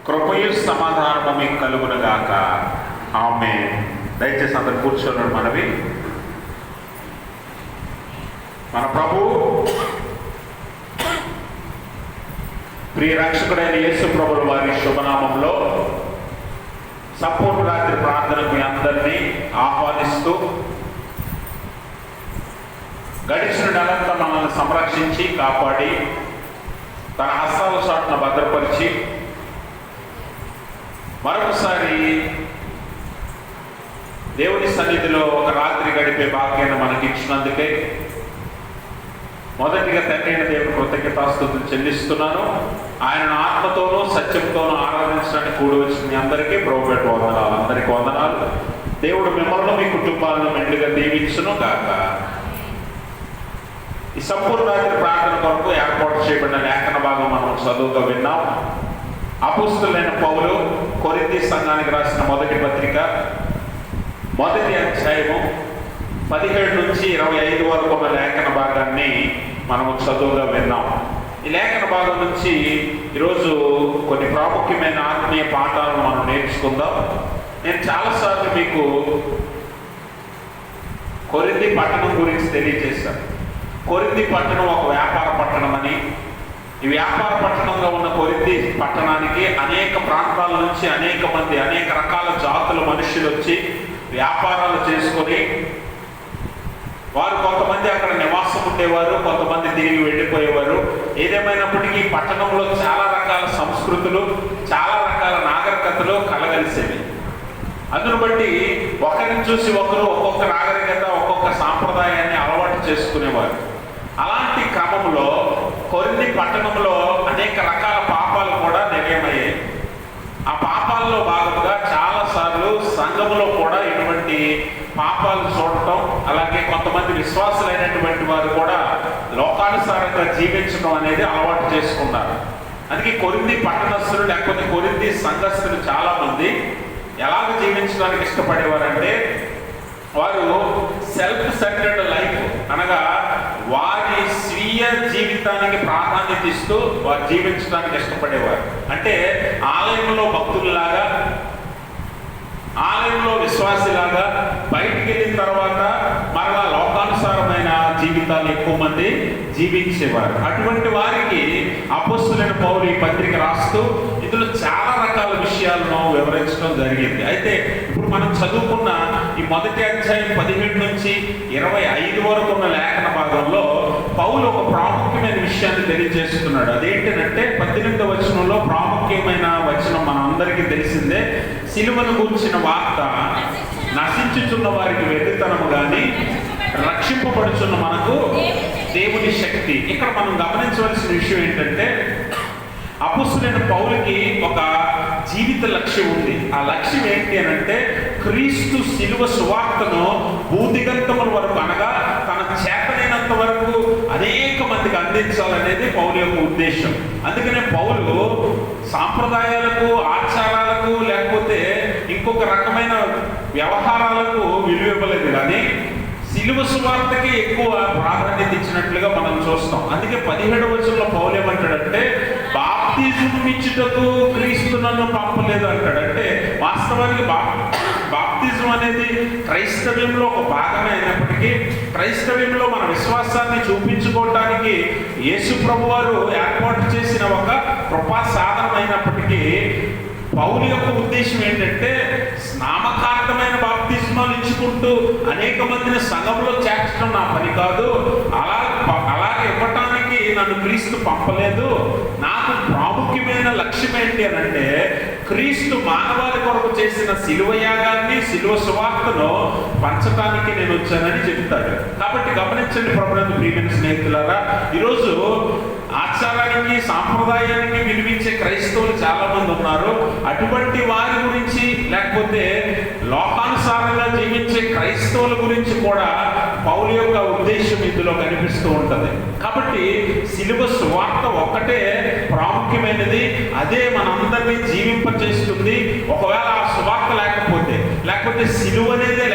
కృపయు సమాధానము మీకు కలుగునుగాక. ఆమేన్. దయచేసి అందరు కూర్చోండి. మనవి మన ప్రభు ప్రియ రక్షకుడైన యేసు ప్రభుల వారి శుభనామంలో సంపూర్ణ రాత్రి ప్రార్థనకు మీ అందరినీ ఆహ్వానిస్తూ, గడిచిన నెలంతా మనల్ని సంరక్షించి కాపాడి తన హస్తాల చాటున భద్రపరిచి మరొకసారి దేవుని సన్నిధిలో ఒక రాత్రి గడిపే భాగ్యాన్ని మనకి ఇచ్చినందుకే మొదటిగా తండ్రి అయిన దేవుని కృతజ్ఞతాస్తుతులు చెల్లిస్తున్నాను. ఆయన ఆత్మతోనూ సత్యంతోనూ ఆరాధించడానికి కూడి వచ్చిన మీ అందరికీ ప్రభుపేట వందనాలు. అందరికీ వందనాలు. దేవుడు మిమ్మల్ని మీ కుటుంబాలను మెండుగా దీవించును గాక. ఈ సంపూర్ణ రాత్రి ప్రార్థన కొరకు ఏర్పాటు చేయబడిన లేఖన భాగం మనం చదువుగా విన్నాం. అపోస్తలుడైన పౌలు కొరింథీ సంఘానికి రాసిన మొదటి పత్రిక 1వ అధ్యాయము 17 నుంచి 25 వరకు ఉన్న లేఖన భాగాన్ని మనము చదువుగా విన్నాం. ఈ లేఖన భాగం నుంచి ఈరోజు కొన్ని ప్రాముఖ్యమైన ఆత్మీయ పాఠాలను మనం నేర్చుకుందాం. నేను చాలాసార్లు మీకు కొరింథీ పట్టణం గురించి తెలియజేశాను. కొరింథీ పట్టణం ఒక వ్యాపార పట్టణం అని, ఈ వ్యాపార పట్టణంలో ఉన్న కొరింథీ పట్టణానికి అనేక ప్రాంతాల నుంచి అనేక మంది అనేక రకాల జాతుల మనుషులు వచ్చి వ్యాపారాలు చేసుకొని వారు కొంతమంది అక్కడ నివాసం ఉండేవారు, కొంతమంది తిరిగి వెళ్ళిపోయేవారు. ఏదేమైనప్పటికీ పట్టణంలో చాలా రకాల సంస్కృతులు, చాలా రకాల నాగరికతలు కలగలిసేవి. అందును బట్టి ఒకరిని చూసి ఒకరు ఒక్కొక్క నాగరికత, ఒక్కొక్క సాంప్రదాయాన్ని అలవాటు చేసుకునేవారు. అలాంటి క్రమంలో కొరింథీ పట్టణంలో అనేక రకాల పాపాలు కూడా నిర్ణయమయ్యాయి. ఆ పాపాల్లో భాగంగా చాలాసార్లు సంఘంలో కూడా ఇటువంటి పాపాలు చూడటం, అలాగే కొంతమంది విశ్వాసులైనటువంటి వారు కూడా లోకానుసారంగా జీవించడం అనేది అలవాటు చేసుకున్నారు. అందుకే కొరింథీ పట్టణస్థులు లేకపోతే కొరింథీ సంఘస్థులు చాలా మంది ఎలాగ జీవించడానికి ఇష్టపడేవారంటే, వారు సెల్ఫ్ సెంటర్డ్ లైఫ్ అనగా వారి స్వీయ జీవితానికి ప్రాధాన్యత ఇస్తూ వారు జీవించడానికి ఇష్టపడేవారు. అంటే ఆలయంలో భక్తుల్లాగా, ఆలయంలో విశ్వాసిలాగా, బయటికి వెళ్ళిన తర్వాత మరలా లోకానుసారమైన జీవితాలు ఎక్కువ మంది జీవించేవారు. అటువంటి వారికి అపోస్తలుడైన పౌలు ఈ పత్రిక రాస్తూ ఇందులో చాలా రకాల విషయాలను వివరించడం జరిగింది. అయితే ఇప్పుడు మనం చదువుకున్న ఈ మొదటి అధ్యాయం 17 నుంచి 25 వరకు ఉన్న లేఖన భాగంలో పౌలు ఒక ప్రాముఖ్యమైన విషయాన్ని తెలియజేస్తున్నాడు. అదేంటంటే 18వ వచనంలో ప్రాముఖ్యమైన వచనం మన అందరికీ తెలిసిందే. సిలువను గురించిన వార్త నశించుచున్న వారికి వెర్రితనము గాని, రక్షింపబడుచున్న మనకు దేవుని శక్తి. ఇక్కడ మనం గమనించవలసిన విషయం ఏంటంటే, అపోస్తలుడైన పౌలుకి ఒక జీవిత లక్ష్యం ఉంది. ఆ లక్ష్యం ఏంటి అని అంటే, క్రీస్తు శిలువ సువార్తను భూదిగంతముల వరకు అనగా తన చేతనైనంత వరకు అనేక మందికి అందించాలనేది పౌలు యొక్క ఉద్దేశం. అందుకనే పౌలు సాంప్రదాయాలకు, ఆచారాలకు లేకపోతే ఇంకొక రకమైన వ్యవహారాలకు విలువ ఇవ్వలేదు, కానీ శిలువ సువార్తకి ఎక్కువ ప్రాధాన్యత ఇచ్చినట్లుగా మనం చూస్తాం. అందుకే 17వ వచనంలో పౌలు ఏమంటాడంటే, బాప్తిజం ఇచ్చుటకు క్రీస్తు నన్ను పంపలేదు అంటాడు. అంటే వాస్తవానికి బాప్తిజం అనేది క్రైస్తవ్యంలో ఒక భాగమే అయినప్పటికీ, క్రైస్తవ్యంలో మన విశ్వాసాన్ని చూపించుకోవడానికి యేసు ప్రభు వారు ఏర్పాటు చేసిన ఒక కృపా సాధనం అయినప్పటికీ, పౌలు యొక్క ఉద్దేశం ఏంటంటే, నామకార్థమైన బాప్తిజమాలు ఇచ్చుకుంటూ అనేక మందిని సంఘంలో చేర్చడం నా పని కాదు. అలాగే ఇవ్వటానికి నన్ను క్రీస్తు పంపలేదు. నాకు ప్రాముఖ్యమైన లక్ష్యం ఏంటి అని అంటే, క్రీస్తు మానవాళి కొరకు చేసిన శిలువ యాగాన్ని, శిలువ సువార్తను పంచటానికి నేను వచ్చానని చెప్తాడు. కాబట్టి గమనించండి ప్రభునందు ప్రియమైన స్నేహితులారా, ఈరోజు ఆచారానికి, సాంప్రదాయానికి విలువించే క్రైస్తవులు చాలా మంది ఉన్నారు. అటువంటి వారి గురించి లేకపోతే లోకానుసారంగా జీవించే క్రైస్తవుల గురించి కూడా పౌలు యొక్క ఉద్దేశం ఇందులో కనిపిస్తూ ఉంటుంది. కాబట్టి శిలువ సువార్త ఒక్కటే ప్రాముఖ్యమైనది, అదే మనందరినీ జీవింపచేస్తుంది. ఒకవేళ ఆ సువార్త లేకపోతే శిలువ అనేదే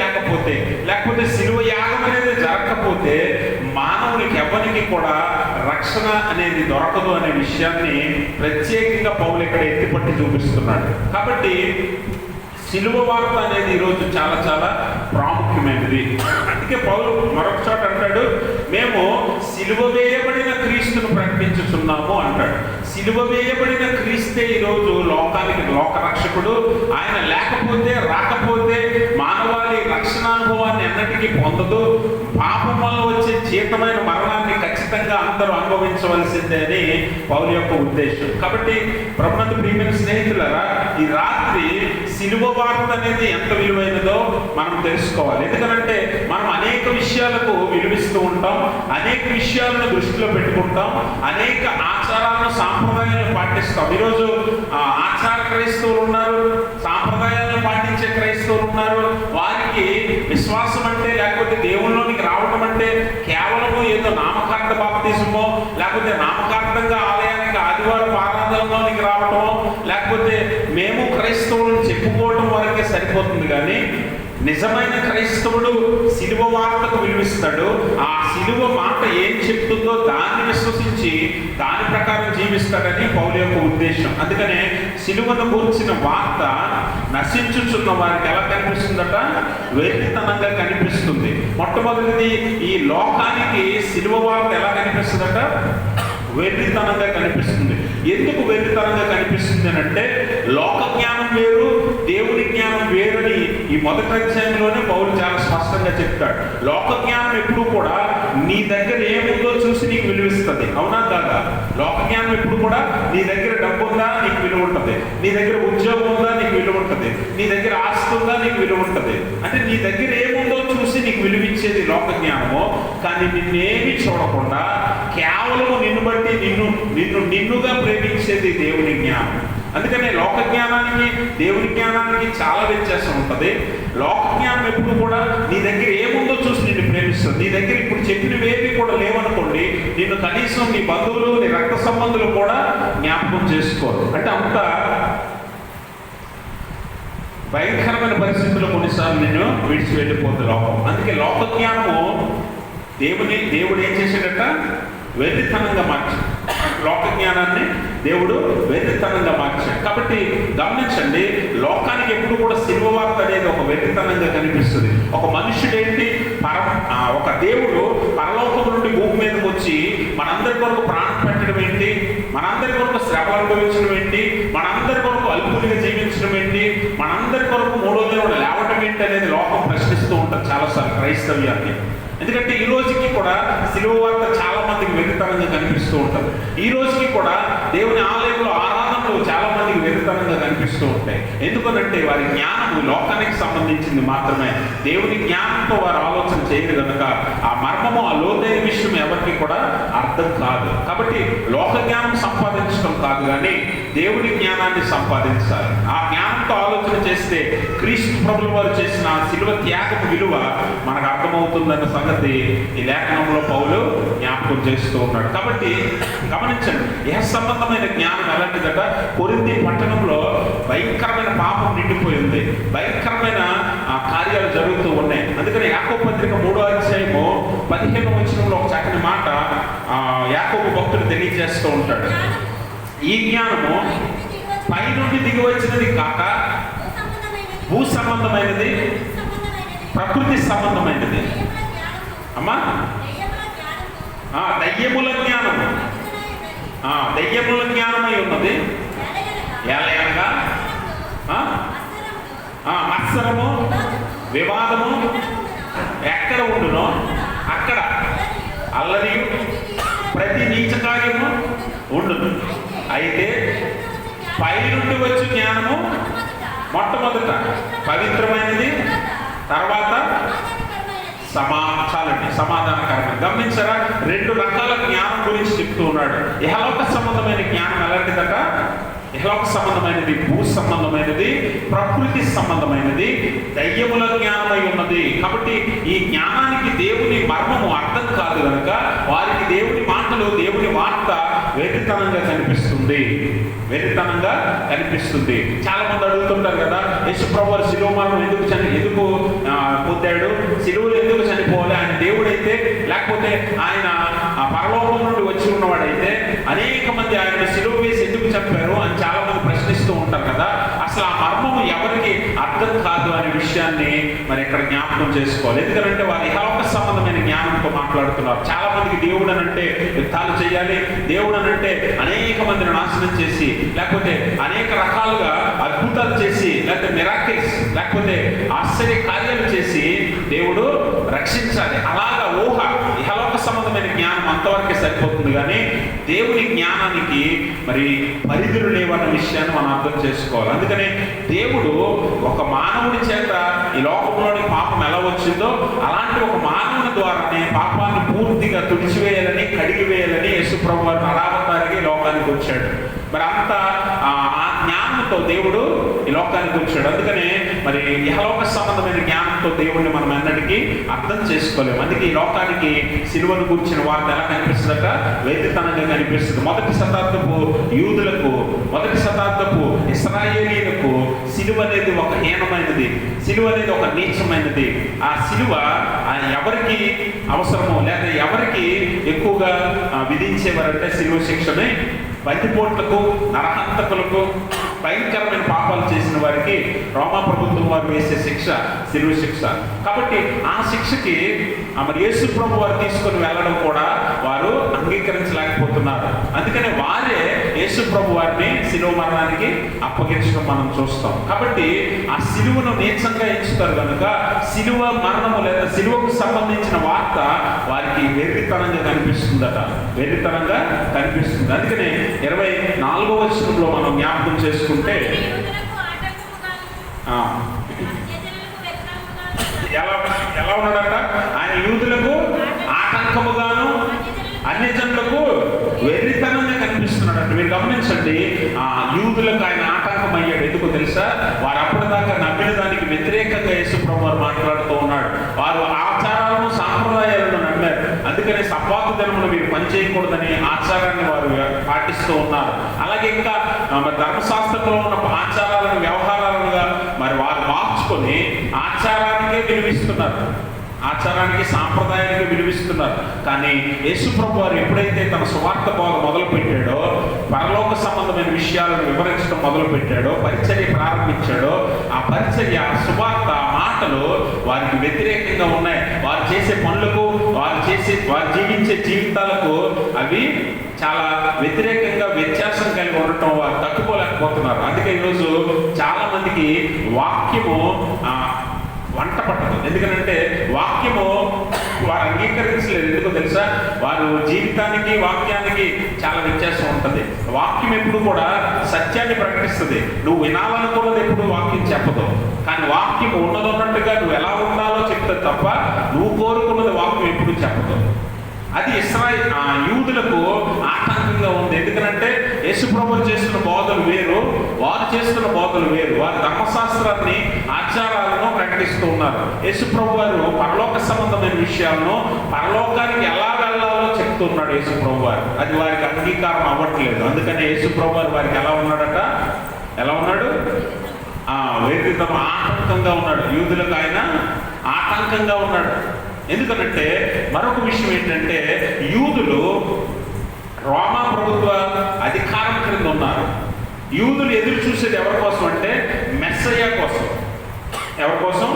లేకపోతే శిలువ యాగం అనేది జరగకపోతే మానవునికి ఎవరికి కూడా రక్షణ అనేది దొరకదు అనే విషయాన్ని ప్రత్యేకంగా పౌలు ఇక్కడ ఎత్తిపట్టి చూపిస్తున్నాడు. కాబట్టి సిలువ వార్త అనేది ఈరోజు చాలా చాలా ప్రాముఖ్యమైనది. అందుకే పౌలు మరొక చోట అంటాడు, మేము సిలువ వేయబడిన క్రీస్తును ప్రకటించుచున్నాము అంటాడు. సిలువ వేయబడిన క్రీస్తే ఈరోజు లోకానికి లోకరక్షకుడు. ఆయన లేకపోతే రాకపోతే మానవాళి రక్షణానుభవాన్ని ఎన్నటికీ పొందదు. పాపం వల్ల వచ్చే జీతమైన మరణాన్ని ఖచ్చితంగా అందరూ అనుభవించవలసిందే అని పౌలు యొక్క ఉద్దేశం. కాబట్టి ప్రభునందు ప్రియమైన స్నేహితులారా, ఈ రాత్రి సిలువ వార్త అనేది ఎంత విలువైనదో మనం తెలుసుకోవాలి. ఎందుకంటే మనం అనేక విషయాలకు విలువిస్తూ ఉంటాం, అనేక విషయాలను దృష్టిలో పెట్టుకుంటాం, అనేక ఆచారాలను సాంప్రదాయాలను పాటిస్తాం. ఈరోజు ఆచార క్రైస్తవులు ఉన్నారు, సాంప్రదాయాలను పాటించే క్రైస్తవులు ఉన్నారు. వారికి విశ్వాసం అంటే లేకపోతే దేవుళ్ళలోనికి రావడం అంటే కేవలము ఏదో నామకార్థ బాప్తిజమో, లేకపోతే నామకార్థంగా ఆలయానికి ఆదివారం ఆరాధనలోనికి రావటమో, లేకపోతే మేము క్రైస్తవులను చెప్పుకోవడం వరకే సరిపోతుంది. కానీ నిజమైన క్రైస్తవుడు సిలువ వార్తకు విలువిస్తాడు. ఆ సిలువ మాట ఏం చెప్తుందో దాన్ని విశ్వసించి దాని ప్రకారం జీవిస్తాడని పౌలు యొక్క ఉద్దేశం. అందుకనే సిలువను గురించిన వార్త నశించుచున్న వారికి ఎలా కనిపిస్తుందట? వెర్రితనంగా కనిపిస్తుంది. మొట్టమొదటిది, ఈ లోకానికి సిలువ వార్త ఎలా కనిపిస్తుందట? వెర్రితనంగా కనిపిస్తుంది. ఎందుకు వెర్రితనంగా కనిపిస్తుంది అని అంటే, లోక జ్ఞానం వేరు, దేవుని జ్ఞానం వేరని ఈ మొదటి అధ్యాయంలోనే పౌలు చాలా స్పష్టంగా చెప్తాడు. లోక జ్ఞానం ఎప్పుడు కూడా నీ దగ్గర ఏముందో చూసి నీకు విలువిస్తుంది, అవునా కాదా? లోక జ్ఞానం ఎప్పుడు కూడా నీ దగ్గర డబ్బు ఉందా నీకు విలువ ఉంటుంది, నీ దగ్గర ఉద్యోగం ఉందా నీకు విలువ ఉంటుంది, నీ దగ్గర ఆస్తి ఉందా నీకు విలువ ఉంటుంది. అంటే నీ దగ్గర ఏముందో చూసి నీకు విలువించేది లోక జ్ఞానము. కానీ నిన్నేమి చూడకుండా కేవలము నిన్ను బట్టి నిన్నుగా ప్రేమించేది దేవుని జ్ఞానం. అందుకనే లోక జ్ఞానానికి దేవుని జ్ఞానానికి చాలా వ్యత్యాసం ఉంటుంది. లోక జ్ఞానం ఎప్పుడు కూడా నీ దగ్గర ఏముందో చూసి నిన్ను ప్రేమిస్తుంది. నీ దగ్గర ఇప్పుడు చెప్పినవేవి కూడా లేవనుకోండి, నిన్ను కనీసం నీ బంధువులు, నీ రక్త సంబంధులు కూడా జ్ఞాపకం చేసుకోరు. అంటే అంత భయంకరమైన పరిస్థితుల్లో కొన్నిసార్లు నిన్ను విడిచి వెళ్ళిపోతుంది లోకం. అందుకే లోక జ్ఞానము దేవుడు ఏం చేశాడట? వెర్రితనంగా మార్చాడు. లోక జ్ఞానాన్ని దేవుడు వెర్రితనంగా మార్చాడు. కాబట్టి గమనించండి, లోకానికి ఎప్పుడు కూడా సిలువ వార్త అనేది ఒక వెర్రితనంగా కనిపిస్తుంది. ఒక మనుషుడేంటి, ఒక దేవుడు పరలోకం నుండి భూమి మీదకి వచ్చి మనందరి కొరకు ప్రాణం పెట్టడం ఏంటి, మనందరి కొరకు శ్రమలు అనుభవించడం ఏంటి, మనందరి కొరకు అల్పులుగా జీవించడం ఏంటి, మనందరి కొరకు మూడో దేవుడు లేవటం ఏంటి అనేది లోకం ప్రశ్నిస్తూ ఉంటుంది చాలాసార్లు క్రైస్తవ్యాన్ని. ఎందుకంటే ఈ రోజుకి కూడా సిలువ వార్త చాలా మందికి వెర్రితనంగా కనిపిస్తూ ఉంటుంది. ఈ రోజుకి కూడా దేవుని ఆలయంలో ఆరాధనలు చాలా మందికి వెర్రితనంగా కనిపిస్తూ ఉంటాయి. ఎందుకనంటే వారి జ్ఞానము లోకానికి సంబంధించింది మాత్రమే. దేవుని జ్ఞానంతో వారు ఆలోచన చేయరు కనుక ఆ మర్మము, ఆ లోతైన విషయం ఎవరికి కూడా అర్థం కాదు. కాబట్టి లోక జ్ఞానం సంపాదించడం కాదు, కానీ దేవుని జ్ఞానాన్ని సంపాదించాలి. ఆ జ్ఞానంతో ఆలోచన చేస్తే క్రీస్తు ప్రభుల వారు చేసిన సిలువ త్యాగపు విలువ మనకు అర్థమవుతుందన్న సంగతి ఈ లేఖనంలో పౌలు జ్ఞాపకం చేస్తూ ఉన్నాడు. కాబట్టి గమనించండి, ఏ సంబంధమైన జ్ఞానం ఎలాంటిదట? కొరింథీ పట్టణంలో భయంకరమైన పాపం నిండిపోయింది, భయంకరమైన కార్యాలు జరుగుతూ ఉన్నాయి. అందుకని యాకోబు పత్రిక 3వ అధ్యాయము 15వ వచనంలో ఒక చక్కని మాట యాకోబు భక్తుడు తెలియజేస్తూ ఉంటాడు. ఈ జ్ఞానము పై నుండి దిగి వచ్చినది కాక భూ సంబంధమైనది, ప్రకృతి సంబంధమైనది. అమ్మా, దయ్యముల జ్ఞానము, దయ్యముల జ్ఞానమై ఉన్నది. ఎలాగనగా మత్సరము, వివాదము ఎక్కడ ఉండునో అక్కడ అల్లరి, ప్రతి నీచ కార్యము ఉండును. అయితే పై నుండి వచ్చే జ్ఞానము మొట్టమొదట పవిత్రమైనది, తర్వాత సమాధానకరమైన. గమనించారా? 2 రకాల జ్ఞానం గురించి చెప్తూ ఉన్నాడు. ఇహలోక సంబంధమైన జ్ఞానం ఎలాంటిదట? ఇహలోక సంబంధమైనది, భూ సంబంధమైనది, ప్రకృతి సంబంధమైనది, దయ్యముల జ్ఞానమై ఉన్నది. కాబట్టి ఈ జ్ఞానానికి దేవుని మర్మము అర్థం కాదు కనుక వారికి దేవుని మాటలు, దేవుని వార్త వెర్రితనంగా కనిపిస్తుంది. వెర్రితనంగా కనిపిస్తుంది. చాలా మంది అడుగుతుంటారు కదా, యేసుప్రభు వారు శిలువ మరణం ఎందుకు పొందాడు, శిలువలు ఎందుకు చనిపోవాలి, ఆయన దేవుడైతే లేకపోతే ఆయన పరలోకం నుండి వచ్చి ఉన్నవాడైతే అనేక మంది ఆయన శిలువ వేసి ఎందుకు చంపారు అని చాలా మంది ప్రశ్నిస్తూ ఉంటారు కదా. అసలు ఆ మర్మము ఎవరికి అర్థం కాదు అనే విషయాన్ని మరి ఇక్కడ జ్ఞాపకం చేసుకోవాలి. ఎందుకంటే వారు ఇహలోక సంబంధమైన జ్ఞానంతో మాట్లాడుతున్నారు. చాలా మందికి దేవుడు అనంటే యుద్ధాలు చేయాలి, దేవుడు అనంటే అనేక మందిని నాశనం చేసి లేకపోతే అనేక రకాలుగా అద్భుతాలు చేసి లేకపోతే మిరాకిల్స్ లేకపోతే ఆశ్చర్య కార్యాలు చేసి దేవుడు రక్షించాలి. అలాగా ఊహ ఇహలోక సంబంధమైన జ్ఞానం అంతవరకే సరిపోతుంది. కానీ దేవుని జ్ఞానానికి మరి పరిధులు లేవన్న విషయాన్ని మనం అర్థం చేసుకోవాలి. అందుకనే దేవుడు ఒక మానవుడి చేత ఈ లోకంలోని పాపం ఎలా వచ్చిందో అలాంటి ఒక మానవుని ద్వారానే పాపాన్ని పూర్తిగా తుడిచివేయాలని కడిగివేయాలని యేసుప్రభు వారు నరావతారికి లోకానికి వచ్చాడు. మరి అంత ఆ జ్ఞానంతో దేవుడు ఈ లోకానికి వచ్చాడు. అందుకనే మరి ఇహలోక సంబంధమైన జ్ఞానంతో దేవుడిని మనం ఎన్నటికీ అర్థం చేసుకోలేము. అందుకే ఈ లోకానికి సిలువను కూర్చిన వార్త ఎలా కనిపిస్తుందట, వెర్రితనంగా కనిపిస్తుంది. మొదటి శతాబ్దపు యూదులకు, మొదటి శతాబ్దపు ఇశ్రాయేలీయులకు సిలువ అనేది ఒక హీనమైనది, సిలువ అనేది ఒక నీచమైనది. ఆ సిలువ ఎవరికి అవసరమో లేదా ఎవరికి ఎక్కువగా విధించేవారంటే సిలువ శిక్షని బందిపోట్లకు, నరహంతకులకు, భయంకరమైన పాపాలు చేసిన వారికి రోమా ప్రభుత్వం వారు వేసే శిక్ష సిలువ శిక్ష. కాబట్టి ఆ శిక్షకి మరి యేసు ప్రభు వారు తీసుకొని వెళ్ళడం కూడా వారు అంగీకరించలేకపోతున్నారు. అందుకనే వారే యేసు ప్రభు వారిని సిలువ మరణానికి అప్పగించడం మనం చూస్తాం. కాబట్టి ఆ సిలువను నీచంగా ఎంచుతారు కనుక సిలువ మరణము లేదా సిలువకు సంబంధించిన వార్త వారికి వెర్రితనంగా కనిపిస్తుందట, వెర్రితనంగా కనిపిస్తుంది. అందుకనే 24వ వచనంలో మనం జ్ఞాపకం చేసుకుంటే ఎలా ఉన్నాడట, ఆయన యూదులకు ఆటంకముగాను అన్ని జనులకు వెర్రితనంగా కనిపిస్తున్నాడు. మీరు గమనించండి, ఆ యూదులకు ఆయన ఆటంకం అయ్యాడు. ఎందుకు తెలుసా, వారు అప్పటిదాకా నమ్మిన దానికి వ్యతిరేకంగా యేసుప్రభు వారు మాట్లాడుతూ ఉన్నాడు. వారు ఆచారాలను సాంప్రదాయాలను నమ్మారు. అందుకనే సబ్బాతు దినమున మీరు పని చేయకూడదని ఆచారాన్ని వారు పాటిస్తూ ఉన్నారు. అలాగే ఇంకా మరి ధర్మశాస్త్రంలో ఉన్న ఆచారాలను వ్యవహారాలుగా మరి వారు మార్చుకొని ఆచారానికే విలువిస్తున్నారు, ఆచారానికి సాంప్రదాయానికి విలువిస్తున్నారు. కానీ యేసుప్రభు వారు ఎప్పుడైతే తన సువార్త బోధ మొదలు పెట్టాడో, పరలోక సంబంధమైన విషయాలను వివరించడం మొదలు పెట్టాడో, పరిచర్య ప్రారంభించాడో, ఆ పరిచర్య, ఆ సువార్త, మాటలు వారికి వ్యతిరేకంగా ఉన్నాయి. వారు చేసే పనులకు, వారు జీవించే జీవితాలకు అవి చాలా వ్యతిరేకంగా వ్యత్యాసం కలిగి ఉండటం వారు తట్టుకోలేకపోతున్నారు. అందుకే ఈరోజు చాలా మందికి వాక్యము వంట పట్టదు. ఎందుకంటే వాక్యము వారు అంగీకరించలేదు. ఎందుకో తెలుసా, వారు జీవితానికి వాక్యానికి చాలా వ్యత్యాసం ఉంటుంది. వాక్యం ఎప్పుడు కూడా సత్యాన్ని ప్రకటిస్తుంది. నువ్వు వినాలనుకున్నది ఎప్పుడు వాక్యం చెప్పదు. కానీ వాక్యం ఉన్నదన్నట్టుగా నువ్వు ఎలా ఉండాలో చెప్తుంది తప్ప నువ్వు కోరుకున్నది వాక్యం ఎప్పుడు చెప్పదు. అది యూదులకు ఆటంకంగా ఉంది. ఎందుకంటే యేసుప్రభువు చేస్తున్న బోధలు వేరు, వారు చేస్తున్న బోధలు వేరు. వారు ధర్మశాస్త్రాన్ని, ఆచారాలను ప్రకటిస్తూ ఉన్నారు. యేసుప్రభు వారు పరలోక సంబంధమైన విషయాలను, పరలోకానికి ఎలా వెళ్ళాలో చెప్తున్నాడు యేసుప్రభు వారు. అది వారికి అంగీకారం అవ్వట్లేదు. అందుకని యేసుప్రభు వారు వారికి ఎలా ఉన్నాడట, ఎలా ఉన్నాడు, వేదికను ఆటంకంగా ఉన్నాడు. యూదులకు ఆయన ఆటంకంగా ఉన్నాడు. ఎందుకనంటే మరొక విషయం ఏంటంటే, యూదులు రోమా ప్రభుత్వ అధికారం క్రింద ఉన్నారు. యూదులు ఎదురు చూసేది ఎవరి కోసం అంటే మెస్సయ్య కోసం. ఎవరి కోసం?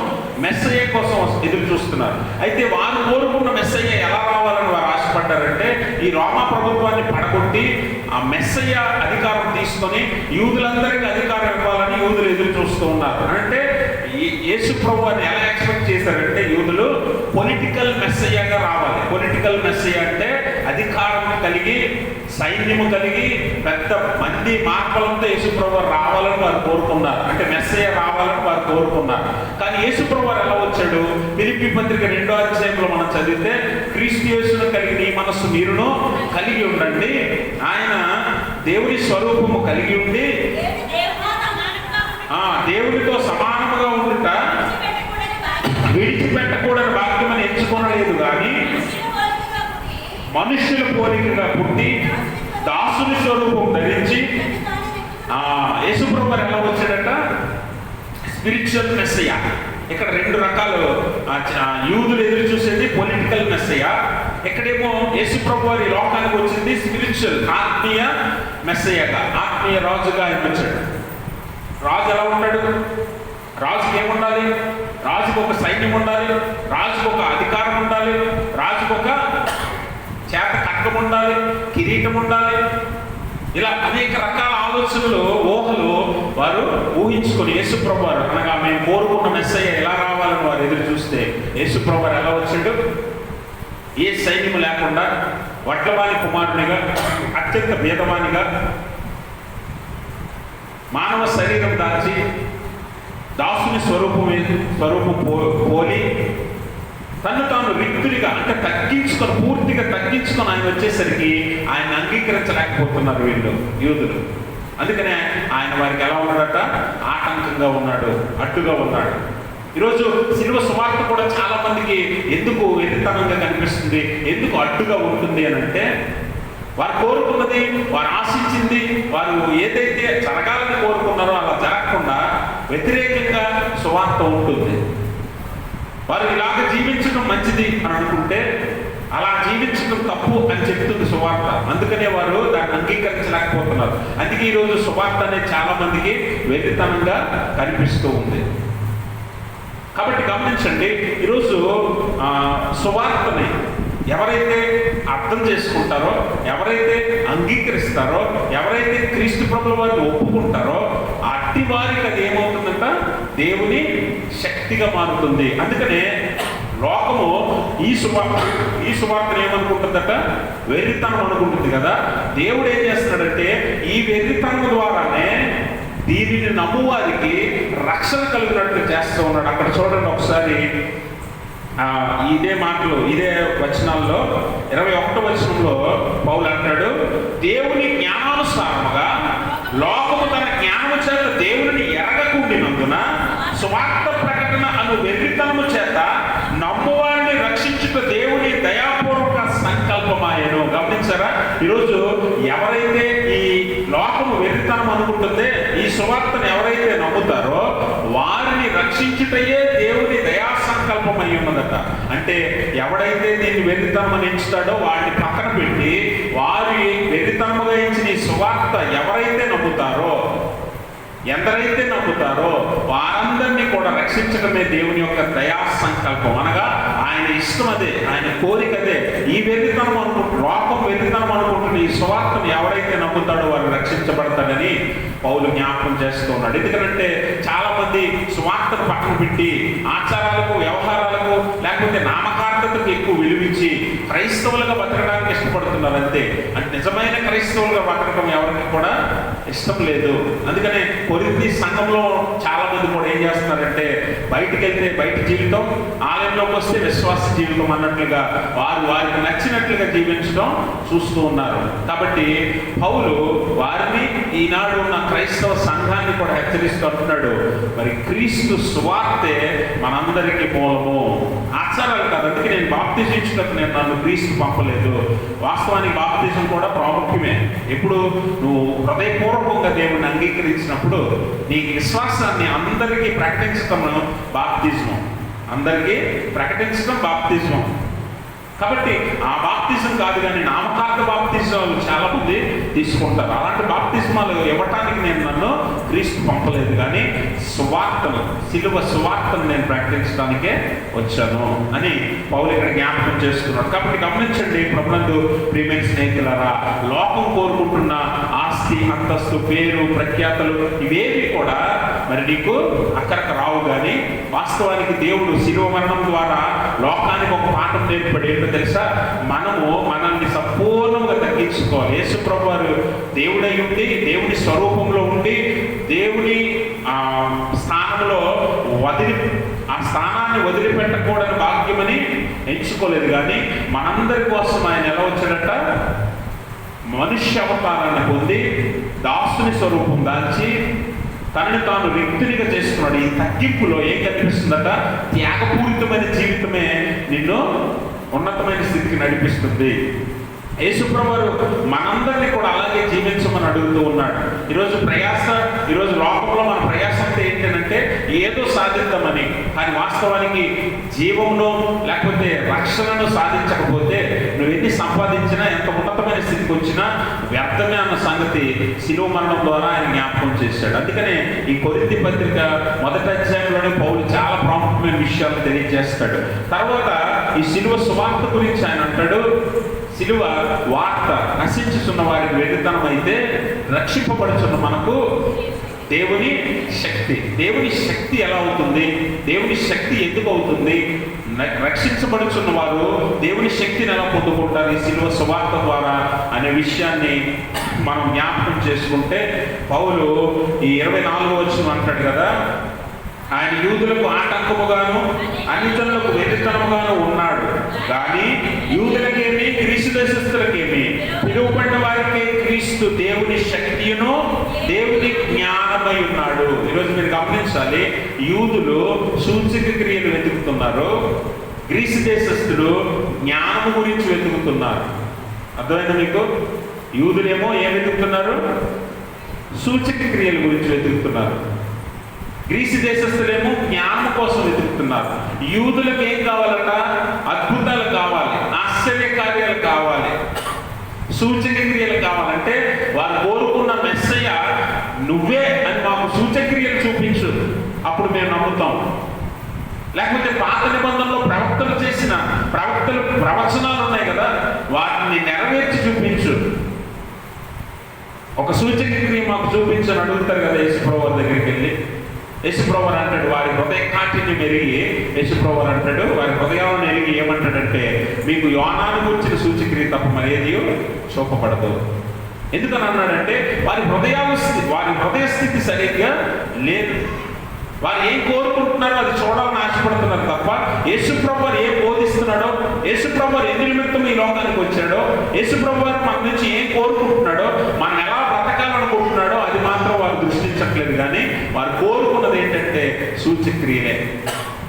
మెస్సయ్య కోసం ఎదురు చూస్తున్నారు. అయితే వారు కోరుకున్న మెస్సయ్య ఎలా రావాలని వారు ఆశపడ్డారంటే, ఈ రోమా ప్రభుత్వాన్ని పడగొట్టి ఆ మెస్సయ్య అధికారం తీసుకొని యూదులందరికీ అధికారం ఇవ్వాలని యూదులు ఎదురు చూస్తూ ఉన్నారు. అంటే యేసు ప్రభువుని ఎలా ఎక్స్పెక్ట్ చేశారంటే, యూదులు పొలిటికల్ మెస్సయ్యగా రావాలి. పొలిటికల్ మెస్సయ్య అంటే అధికారం కలిగి, సైన్యము కలిగి, పెద్ద మంది మార్పులంతో యేసు ప్రభువు రావాలని వారు కోరుకున్నారు. అంటే మెస్సయ్య రావాలని వారు కోరుకున్నారు. కానీ యేసు ప్రభువు ఎలా వచ్చాడు? ఫిలిప్పీ పత్రిక 2వ అధ్యాయంలో మనం చదివితే, క్రీస్తు యేసును కలిగి నీ మనస్సు మీరును కలిగి ఉండండి. ఆయన దేవుని స్వరూపము కలిగి ఉండి దేవుడితో సమానముగా ఉండుట విడిచిపెట్టకూడని భాగ్యమని ఎంచుకోనలేదు, కానీ మనుష్యుల పోలికగా పుట్టి దాసుని స్వరూపం ధరించి యేసుప్రభువు ఎలా వచ్చాడట? స్పిరిచువల్ మెస్సయ్య. ఇక్కడ రెండు రకాలు, యూదులు ఎదురు చూసేది పొలిటికల్ మెస్సయ్య, ఇక్కడేమో యేసుప్రభువు వారి లోకానికి వచ్చింది స్పిరిచువల్, ఆత్మీయ మెస్సయ్యగా, ఆత్మీయ రాజుగా ఆయన వచ్చాడు. రాజు ఎలా ఉంటాడు? రాజుకి ఏముండాలి? రాజుకు ఒక సైన్యం ఉండాలి, రాజుకు ఒక అధికారం ఉండాలి, రాజుకు ఒక చేత ఖడ్గం ఉండాలి, కిరీటం ఉండాలి. ఇలా అనేక రకాల ఆలోచనలు, ఊహలు వారు ఊహించుకొని యేసుప్రభువు వారు అనగా మేము కోరుకున్న మెస్సయ్య ఎలా రావాలని వారు ఎదురు చూస్తే యేసుప్రభువు వారు ఎలా వచ్చాడు? ఏ సైన్యం లేకుండా వడ్లవాని కుమారునిగా, అత్యంత భేదవానిగా, మానవ శరీరం దాల్చి దాసుని స్వరూపం పోలి తను తాను రిక్తుడిగా, అంటే తగ్గించుకొని, పూర్తిగా తగ్గించుకొని ఆయన వచ్చేసరికి ఆయన అంగీకరించలేకపోతున్నారు వీళ్ళు యూదులు. అందుకనే ఆయన వారికి ఎలా ఉన్నాడట? ఆటంకంగా ఉన్నాడు, అడ్డుగా ఉన్నాడు. ఈరోజు శిలువ సువార్త కూడా చాలా మందికి ఎందుకు వెర్రితనంగా కనిపిస్తుంది, ఎందుకు అడ్డుగా ఉంటుంది అని అంటే, వారు కోరుకున్నది, వారు ఆశించింది, వారు ఏదైతే జరగాలని కోరుకున్నారో అలా జరగకుండా వ్యతిరేకంగా సువార్త ఉంటుంది. వారు ఇలాగ జీవించడం మంచిది అని అనుకుంటే అలా జీవించడం తప్పు అని చెప్తుంది సువార్త. అందుకనే వారు దాన్ని అంగీకరించలేకపోతున్నారు. అందుకే ఈరోజు సువార్త అనేది చాలా మందికి వెర్రితనంగా కనిపిస్తూ ఉంది. కాబట్టి గమనించండి, ఈరోజు సువార్తని ఎవరైతే అర్థం చేసుకుంటారో, ఎవరైతే అంగీకరిస్తారో, ఎవరైతే క్రీస్తు ప్రభువుల వారిని ఒప్పుకుంటారో అట్టి వారికి అది ఏమవుతుందంట? దేవుని శక్తిగా మారుతుంది. అందుకనే లోకము ఈ సువార్తను ఏమనుకుంటుందట? వెర్రితనం అనుకుంటుంది కదా. దేవుడు ఏం చేస్తున్నాడంటే ఈ వెర్రితనం ద్వారానే దీనిని నమ్మువారికి రక్షణ కలిగినట్లు చేస్తూ ఉన్నాడు. అక్కడ చూడండి ఒకసారి, ఇదే మాటలు, ఇదే వచనాల్లో 21వ వచనంలో పౌలు అంటాడు, దేవుని జ్ఞానానుసారముగా లోకము తన జ్ఞానము చేత దేవుని ఎరగకుండినందున సువార్త ప్రకటన అను వెర్రితనము చేత నమ్మువారిని రక్షించుట దేవుని దయాపూర్వక సంకల్పమాయను. గమనించారా? ఈరోజు ఎవరైతే ఈ లోకము వెర్రితనం అనుకుంటుందే, ఈ సువార్తను ఎవరైతే నమ్ముతారో వారిని రక్షించుటయే దేవుని దయా సంకల్పం అయి ఉన్నదట. అంటే ఎవడైతే దీన్ని వెర్రితనం అని ఎంచుతాడో వాడిని పక్కన పెట్టి వారి వెర్రితనముగా ఎంచిన ఈ సువార్త ఎవరైతే నమ్ముతారో, ఎందరైతే నమ్ముతారో వారందరినీ కూడా రక్షించడమే దేవుని యొక్క దయా సంకల్పం. అనగా ఆయన ఇష్టం అదే, ఆయన కోరిక అదే. ఈ వెర్రితనం లోకం వెర్రితనం అనుకుంటున్న ఈ సువార్తను ఎవరైతే నమ్ముతాడో వారు రక్షించబడతాడని పౌలు జ్ఞాపకం చేస్తూ ఉన్నాడు. ఎందుకంటే చాలా మంది సువార్తను పక్కన పెట్టి ఆచారాలకు, వ్యవహారాలకు, లేకపోతే నామకార్థతకు ఎక్కువ విలువించి క్రైస్తవులుగా బతకడానికి ఇష్టపడుతున్నారు అంతే. అంటే నిజమైన క్రైస్తవులుగా బతకడం ఎవరికి కూడా ఇష్టం లేదు. అందుకనే కొరింథీ సంఘంలో చాలా మంది కూడా ఏం చేస్తున్నారంటే బయటికి వెళ్తే బయట జీవితం, ఆలయంలోకి వస్తే విశ్వాస జీవితం అన్నట్లుగా వారికి నచ్చినట్లుగా జీవించడం చూస్తూ ఉన్నారు. కాబట్టి పౌలు వారిని, ఈనాడు ఉన్న క్రైస్తవ సంఘాన్ని కూడా హెచ్చరిస్తూ అంటున్నాడు, మరి క్రీస్తు సువార్తే మనందరికీ మూలము, ఆచారాలు కాదు. అందుకే నేను బాప్తిజించినప్పుడు నన్ను క్రీస్తు పంపలేదు. వాస్తవానికి బాప్తిజం కూడా ప్రాముఖ్యమే. ఎప్పుడు నువ్వు హృదయపూర్వకంగా దేవుణ్ణి అంగీకరించినప్పుడు నీ విశ్వాసాన్ని అందరికీ ప్రకటించడం బాప్తిజం, అందరికీ ప్రకటించడం బాప్తిజం. కాబట్టి ఆ బాప్తిజం కాదు కానీ నామకార్థ బాప్తిజాలు చాలా మంది తీసుకుంటారు. అలాంటి బాప్తిజమాలు ఇవ్వటానికి నన్ను క్రీస్తు పంపలేదు, కానీ సువార్తను, శిలువ సువార్తను నేను ప్రకటించడానికే వచ్చాను అని పౌలు ఇక్కడ జ్ఞాపకం చేస్తున్నాడు. కాబట్టి గమనించండి ప్రభునందు ప్రియమైన స్నేహితులారా, లోకం కోరుకుంటున్న ఆస్తి, అంతస్తు, పేరు, ప్రఖ్యాతలు ఇవేవి కూడా మరి నీకు అక్కడికి రావు. కానీ వాస్తవానికి దేవుడు శిలువ మరణం ద్వారా లోకానికి ఒక పాఠం నేర్పడి ఏంటో తెలుసా? మనల్ని సంపూర్ణంగా తగ్గించుకోవాలి. యేసు ప్రభువు వారు దేవుడై ఉండి, దేవుని స్వరూపంలో ఉండి, దేవుని స్థానంలో ఆ స్థానాన్ని వదిలిపెట్టకూడని భాగ్యమని ఎంచుకోలేదు. కానీ మనందరి కోసం ఆయన ఎలా వచ్చాడట? మనుష్య అవతారాన్ని పొంది దాసుని స్వరూపం దాల్చి తనని తాను రిక్తునిగా చేసుకున్నాడు. ఈ తగ్గింపులో ఏం కనిపిస్తుందట? త్యాగపూరితమైన జీవితమే నిన్ను ఉన్నతమైన స్థితికి నడిపిస్తుంది. యేసుప్రభువారు మనందరినీ కూడా అలాగే జీవించమని అడుగుతూ ఉన్నాడు. ఈరోజు లోకంలో మన ప్రయాస అంటే ఏంటంటే ఏదో సాధిద్దామని, కానీ వాస్తవానికి జీవంలో లేకపోతే రక్షణను సాధించకపోతే నువ్వు ఎన్ని సంపాదించినా, ఎంత ఉన్నతమైన స్థితికి వచ్చినా వ్యర్థమే అన్న సంగతి శిలువ మరణం ద్వారా ఆయన జ్ఞాపకం చేశాడు. అందుకనే ఈ కొరింథీ పత్రిక మొదటి అధ్యాయంలోనే పౌలు చాలా ప్రాముఖ్యమైన విషయాలు తెలియజేస్తాడు. తర్వాత ఈ శిలువ సువార్త గురించి ఆయన అంటాడు, శిలువ వార్త నశించుతున్న వారికి వెర్రితనం అయితే రక్షింపబడుతున్న మనకు దేవుని శక్తి. దేవుని శక్తి ఎలా అవుతుంది? దేవుని శక్తి ఎందుకు అవుతుంది? రక్షించబడుతున్న వారు దేవుని శక్తిని ఎలా పొందుకుంటారు ఈ శిలువ సువార్త ద్వారా అనే విషయాన్ని మనం జ్ఞాపకం చేసుకుంటే, పౌలు ఈ 24వ వచనం అంటాడు కదా, ఆయన యూదులకు ఆటంకముగాను అన్యజనులకు వెర్రితనముగాను ఉన్నాడు, కానీ యూదులకేమి గ్రీసు దేశస్థులకేమి పిలువబడిన వారికి క్రీస్తు దేవుని శక్తియును దేవుని జ్ఞానమై ఉన్నాడు. ఈరోజు మీరు గమనించాలి, యూదులు సూచక క్రియలు వెతుకుతున్నారు, గ్రీసు దేశస్థులు జ్ఞానము గురించి వెతుకుతున్నారు. అర్థమైందా మీకు? యూదులేమో ఏం వెతుకుతున్నారు? సూచక క్రియల గురించి వెతుకుతున్నారు. గ్రీసు దేశస్థులేమో జ్ఞానం కోసం వెతుకుతున్నారు. యూదులకు ఏం కావాలట? అద్భుతాలు కావాలి, ఆశ్చర్య కార్యాలు కావాలి, సూచక క్రియలు కావాలంటే వారు కోరుకున్న మెస్సయ్య నువ్వే అని మాకు సూచక క్రియలు చూపించు, అప్పుడు మేము నమ్ముతాం. లేకపోతే పాత నిబంధనలో ప్రవచనాలు ఉన్నాయి కదా, వాటిని నెరవేర్చి చూపించు, ఒక సూచక క్రియ మాకు చూపించని అడుగుతారు కదా యేసుప్రభువు దగ్గరికి వెళ్ళి. యేసుప్రభువు అంటాడు, వారి హృదయ కాఠిన్యం ఎరిగి, యేసుప్రభువు అంటాడు వారి హృదయాలను ఎరిగి ఏమంటాడంటే, మీకు యోనాను గురించిన సూచక్రియ తప్ప మరేది చూపబడదు. ఎందుకని అన్నాడంటే వారి హృదయ స్థితి సరిగ్గా లేదు. వారు ఏం కోరుకుంటున్నారో అది చూడాలని ఆశపడుతున్నారు తప్ప యేసుప్రభువు ఏం బోధిస్తున్నాడో, యేసుప్రభువు ఎన్ని నిమిత్తం ఈ లోకానికి వచ్చాడో, యేసుప్రభువు మన నుంచి ఏం కోరుకుంటున్నాడో, మనం ఎలా బ్రతకాలనుకుంటున్నాడో అది మాత్రం వారు దృష్టించట్లేదు. కానీ వారు కోరుకున్నది ఏంటంటే సూచక్రియలే.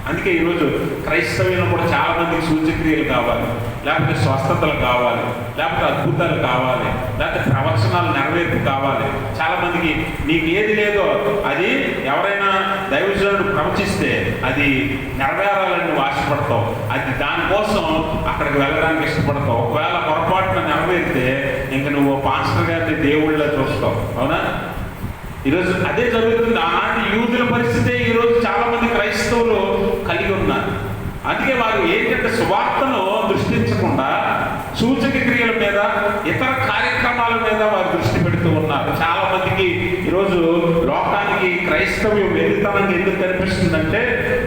అందుకే ఈరోజు క్రైస్తవ్యంలో కూడా చాలా మందికి సూచక్రియలు కావాలి, లేకపోతే స్వస్థతలు కావాలి, లేకపోతే అద్భుతాలు కావాలి, లేకపోతే ప్రవచనాలు నెరవేర్పు కావాలి. చాలా మందికి నీకు ఏది లేదో అది ఎవరైనా దైవజనుడు ప్రవచిస్తే అది నెరవేరాలని నువ్వు ఆశపడతావు, అది దానికోసం అక్కడికి వెళ్ళడానికి ఇష్టపడతావు. ఒకవేళ పొరపాటున నెరవేరితే ఇంకా నువ్వు పాస్టర్ గారిని దేవుళ్ళ చూస్తావు. అవునా? ఈరోజు అదే జరుగుతుంది. ఆనాటి యూదుల పరిస్థితే ఈరోజు చాలా మంది క్రైస్తవులు కలిగి ఉన్నారు. అందుకే వారు ఏంటంటే సువార్తను దృష్టించకుండా సూచక క్రియల మీద, ఇతర కార్యక్రమాల మీద వారు దృష్టి పెడుతూ ఉన్నారు. చాలా మందికి ఈరోజు లోకానికి క్రైస్తవ్యం వెర్రితనంగా ఎందుకు కనిపిస్తుందంటే,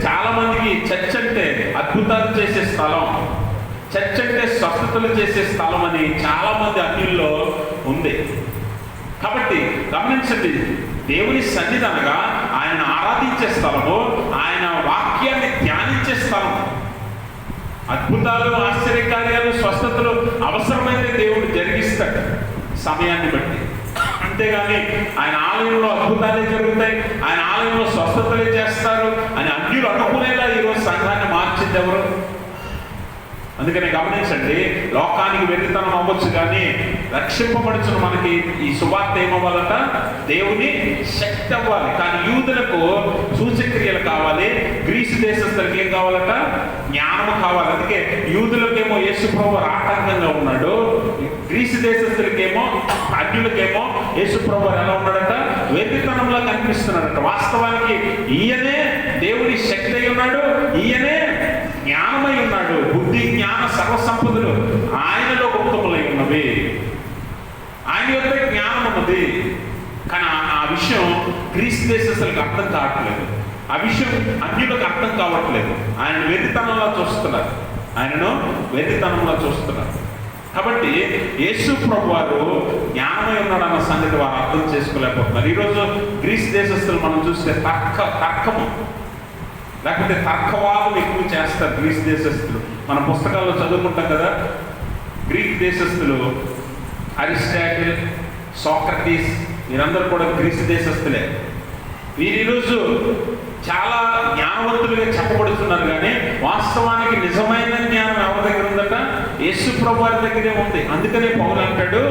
చాలా మందికి చర్చ్ అంటే అద్భుతాలు చేసే స్థలం, చర్చ్ అంటే స్వస్థతలు చేసే స్థలం అని చాలా మంది అన్యుల్లో ఉంది. కాబట్టి గమనించండి, దేవుని సన్నిధి అనగా ఆయన ఆరాధించే స్థలము, ఆయన వాక్యాన్ని ధ్యానించే స్థలం. అద్భుతాలు, ఆశ్చర్యకార్యాలు, స్వస్థతలు అవసరమైతే దేవుడు జరిగిస్తాడు సమయాన్ని బట్టి. అంతేగాని ఆయన ఆలయంలో అద్భుతాలే జరుగుతాయి, ఆయన ఆలయంలో స్వస్థతలే చేస్తారు అని అన్యులు అనుకునేలా ఈరోజు సంఘాన్ని మార్చింది ఎవరు? అందుకనే గమనించండి, లోకానికి వెర్రితనం అవ్వచ్చు కానీ రక్షింపబడుచున్న మనకి ఈ సువార్త ఏమవ్వాలట? దేవుని శక్తి అవ్వాలి. కానీ యూదులకు సూచక్రియలు కావాలి, గ్రీసు దేశస్థులకి ఏం కావాలట? జ్ఞానము కావాలి. అందుకే యూదులకేమో యేసుప్రభువు ఆటంకంగా ఉన్నాడు, గ్రీసు దేశస్థులకేమో అన్యులకేమో యేసుప్రభువు ఎలా ఉన్నాడట? వెర్రితనంలో కనిపిస్తున్నాడట. వాస్తవానికి ఈయనే దేవుని శక్తి అయి ఉన్నాడు, ఈయనే జ్ఞానమై ఉన్నాడు. బుద్ధి, జ్ఞాన, సర్వసంపదలు ఆయనలో గుప్తములై ఉన్నవి, ఆయన యొక్క జ్ఞానం ఉన్నది. కానీ ఆ విషయం గ్రీసు దేశస్తులకు అర్థం కావట్లేదు, ఆ విషయం అన్యులకు అర్థం కావట్లేదు. ఆయనను వెర్రితనంలో చూస్తున్నారు. కాబట్టి యేసు ప్రభు వారు జ్ఞానమై ఉన్నాడు అన్న సంగతి వారు అర్థం చేసుకోలేకపోతున్నారు. ఈరోజు గ్రీసు దేశస్తులు మనం చూస్తే తర్కము లేకపోతే తర్కవాదం ఎక్కువ చేస్తారు గ్రీస్ దేశస్తులు. మన పుస్తకాల్లో చదువుకుంటాం కదా, గ్రీక్ దేశస్తులు అరిస్టాటిల్, సోక్రటీస్ వీరందరూ కూడా గ్రీస్ దేశస్తులే. వీరు ఈరోజు చాలా జ్ఞానవంతులుగా చెప్పబడుతున్నారు, కానీ వాస్తవానికి నిజమైన జ్ఞానం ఎవరి దగ్గర ఉందట? యేసు ప్రభు వారి దగ్గరే ఉంది. అందుకనే పౌలు అంటాడు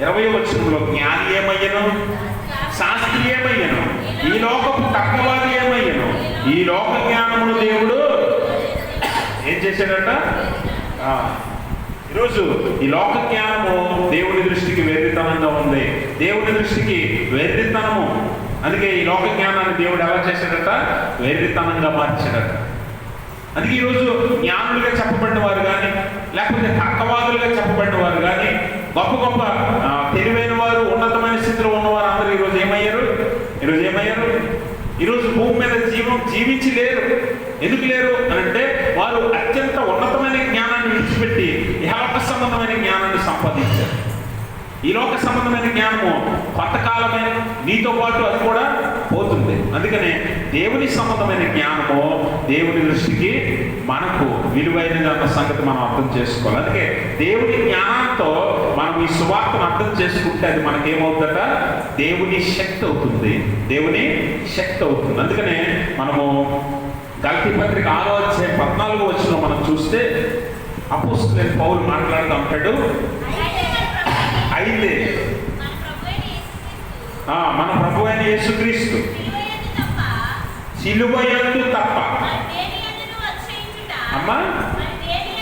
20వ వచనంలో, జ్ఞాని ఏమయ్యను, శాస్త్రి ఏమయ్యను, ఈ లోకపు తక్కువది ఏమయ్యను, ఈ లోక జ్ఞానమును దేవుడు ఏం చేశాడట? ఈరోజు ఈ లోక జ్ఞానము దేవుని దృష్టికి వెర్రితనంగా ఉంది. దేవుని దృష్టికి వెర్రితనము. అందుకే ఈ లోక జ్ఞానాన్ని దేవుడు ఎలా చేశాడట? వెర్రితనంగా మార్చాడట. అందుకే ఈరోజు జ్ఞానులుగా చెప్పబడిన వారు కానీ, లేకపోతే తర్కవాదులుగా చెప్పబడిన వారు కానీ, గొప్ప గొప్ప తెలివైన వారు, ఉన్నతమైన స్థితిలో ఉన్నవారు అందరూ ఈరోజు ఏమయ్యారు? ఈరోజు భూమి మీద జీవించి లేరు. ఎందుకు లేరు అని అంటే, వారు అత్యంత ఉన్నతమైన జ్ఞానాన్ని విడిచిపెట్టి ఇహలోక సంబంధమైన జ్ఞానాన్ని సంపాదించారు. ఈ లోక సంబంధమైన జ్ఞానము కొంతకాలమైన, నీతో పాటు అది కూడా పోతుంది. అందుకనే దేవుని సంబంధమైన జ్ఞానము దేవుని దృష్టికి మనకు విలువైనది అన్న సంగతి మనం అర్థం చేసుకోవాలి. అందుకే దేవుని జ్ఞానంతో మనం ఈ సువార్తను అర్థం చేసుకుంటే అది మనకేమవుతుందట? దేవుని శక్తి అవుతుంది. దేవుని శక్తి అవుతుంది. అందుకనే మనము గలతీ పత్రిక 6వ అధ్యాయం 14వ వచనంలో మనం చూస్తే అపోస్తలుడైన పౌలు మాట్లాడుతూ ఉంటాడు, అయితే మన ప్రభు అయిన యేసుక్రీస్తు సిలువయందు తప్ప అమ్మా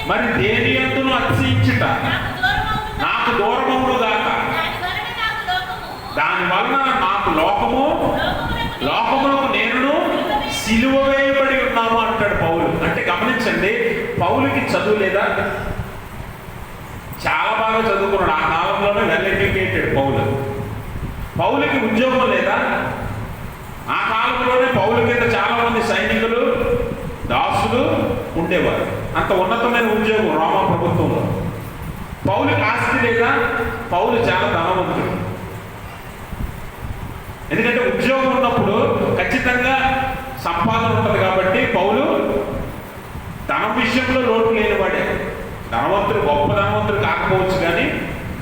మరి దేని యందును అతిశయించుట నాకు దూరమవును గాక, దాని వలన నాకు లోకములకు నేను సిలువ వేయబడి ఉన్నాము అంటాడు పౌలు. అంటే గమనించండి, పౌలుకి చదువు లేదా? చాలా బాగా చదువుకున్నాడు. ఆ కాలంలోనే వెల్ ఎడ్యుకేటెడ్ పౌలుకి ఉద్యోగం లేదా? ఆ కాలంలోనే పౌలు కింద చాలా మంది సైనికులు, దాసులు ఉండేవారు. అంత ఉన్నతమైన ఉద్యోగం రోమా ప్రభుత్వంలో. పౌలుకి ఆస్తి లేదా? పౌలు చాలా ధనవంతుడు. ఎందుకంటే ఉద్యోగం ఉన్నప్పుడు ఖచ్చితంగా సంపాదన ఉంటుంది కాబట్టి పౌలు ధనం విషయంలో లోటు లేనివాడే. ధనవంతుడు, గొప్ప ధనవంతుడు కాకపోవచ్చు, కానీ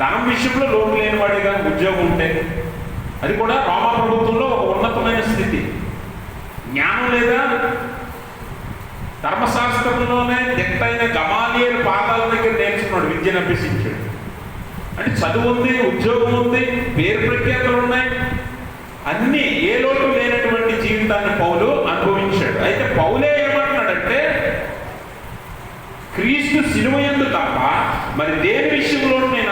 ధనం విషయంలో లోటు లేనివాడేగా ఉద్యోగం ఉంటే. అది కూడా రోమా ప్రభుత్వంలో ఒక ఉన్నతమైన స్థితి. జ్ఞానం లేదా? ధర్మశాస్త్రంలోనే దిట్టైన గమాలియేలు పాదాల దగ్గర నేర్చుకున్నాడు, విద్యను అభ్యసించాడు. అంటే చదువు ఉంది, ఉద్యోగం ఉంది, పేరు ప్రఖ్యాతులు ఉన్నాయి, అన్నీ ఏ లోటు లేనటువంటి జీవితాన్ని పౌలు అనుభవించాడు. అయితే పౌలే ఏమంటున్నాడంటే, క్రీస్తు సిలువయందు తప్ప మరి దేని విషయంలో నేను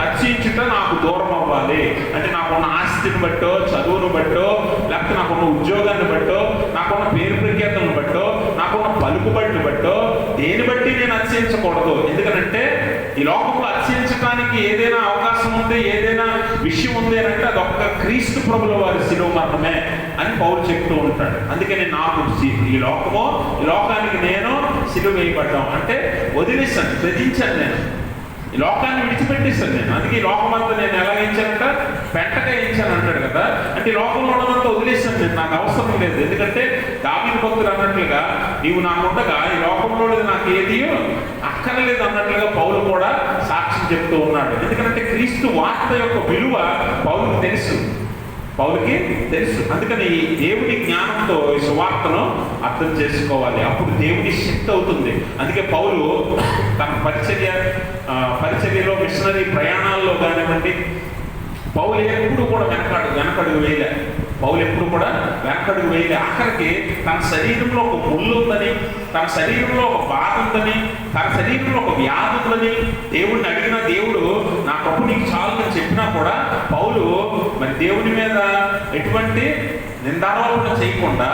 అతిశయించుట నాకు దూరం అవ్వాలి. అంటే నాకున్న ఆస్తిని బట్టో, చదువును బట్టో, లేకపోతే నాకున్న ఉద్యోగాన్ని బట్టో, నాకున్న పేరు ప్రఖ్యాతులను బట్టో, నాకున్న పలుకుబడిని బట్టో, దేని బట్టి నేను అతిశయించకూడదు. ఎందుకంటే ఈ లోకంలో అతిశయించడానికి ఏదైనా అవకాశం ఉంది, ఏదైనా విషయం ఉంది అని అంటే అదొక్క క్రీస్తు ప్రభుల వారి శిలువ మరణమే అని పౌలు చెప్తూ ఉంటాడు. అందుకని నాకు ఈ లోకానికి నేను శిలువ వేయబడ్డాం అంటే వదిలేసాను, త్యజించాను, నేను ఈ లోకాన్ని విడిచిపెట్టేశాను నేను. అందుకే ఈ లోకమంతా నేను ఎలా వేయించానంట? పెంటగా వేయించాను అంటాడు కదా. అంటే ఈ లోకంలో ఉన్నదంతా వదిలేసాను నేను, నాకు అవసరం లేదు. ఎందుకంటే దావీదు భక్తుడు అన్నట్లుగా, నీవు నాకు ఉండగా ఈ లోకంలో నాకు ఏది అక్కర్లేదు అన్నట్లుగా పౌలు కూడా సాక్ష్యం చెప్తూ ఉన్నాడు. ఎందుకంటే క్రీస్తు వార్త యొక్క విలువ పౌలుకి తెలుసు. అందుకని దేవుని జ్ఞానంతో ఈ సువార్తను అర్థం చేసుకోవాలి. అప్పుడు దేవుని శక్తి అవుతుంది. అందుకే పౌలు తన పరిచర్యలో, మిషనరీ ప్రయాణాల్లో కానివ్వండి, పౌలు ఎప్పుడు కూడా వెనకడుగు వేయలే. ఆఖరికి తన శరీరంలో ఒక ముళ్ళు ఉందని, తన శరీరంలో ఒక బాధ ఉందని, తన శరీరంలో ఒక వ్యాధి ఉందని దేవుడిని అడిగిన దేవుడు నా ప్రభు నీకు చాలని చెప్పినా కూడా పౌలు మరి దేవుని మీద ఎటువంటి నిందారోపణ చేయకుండా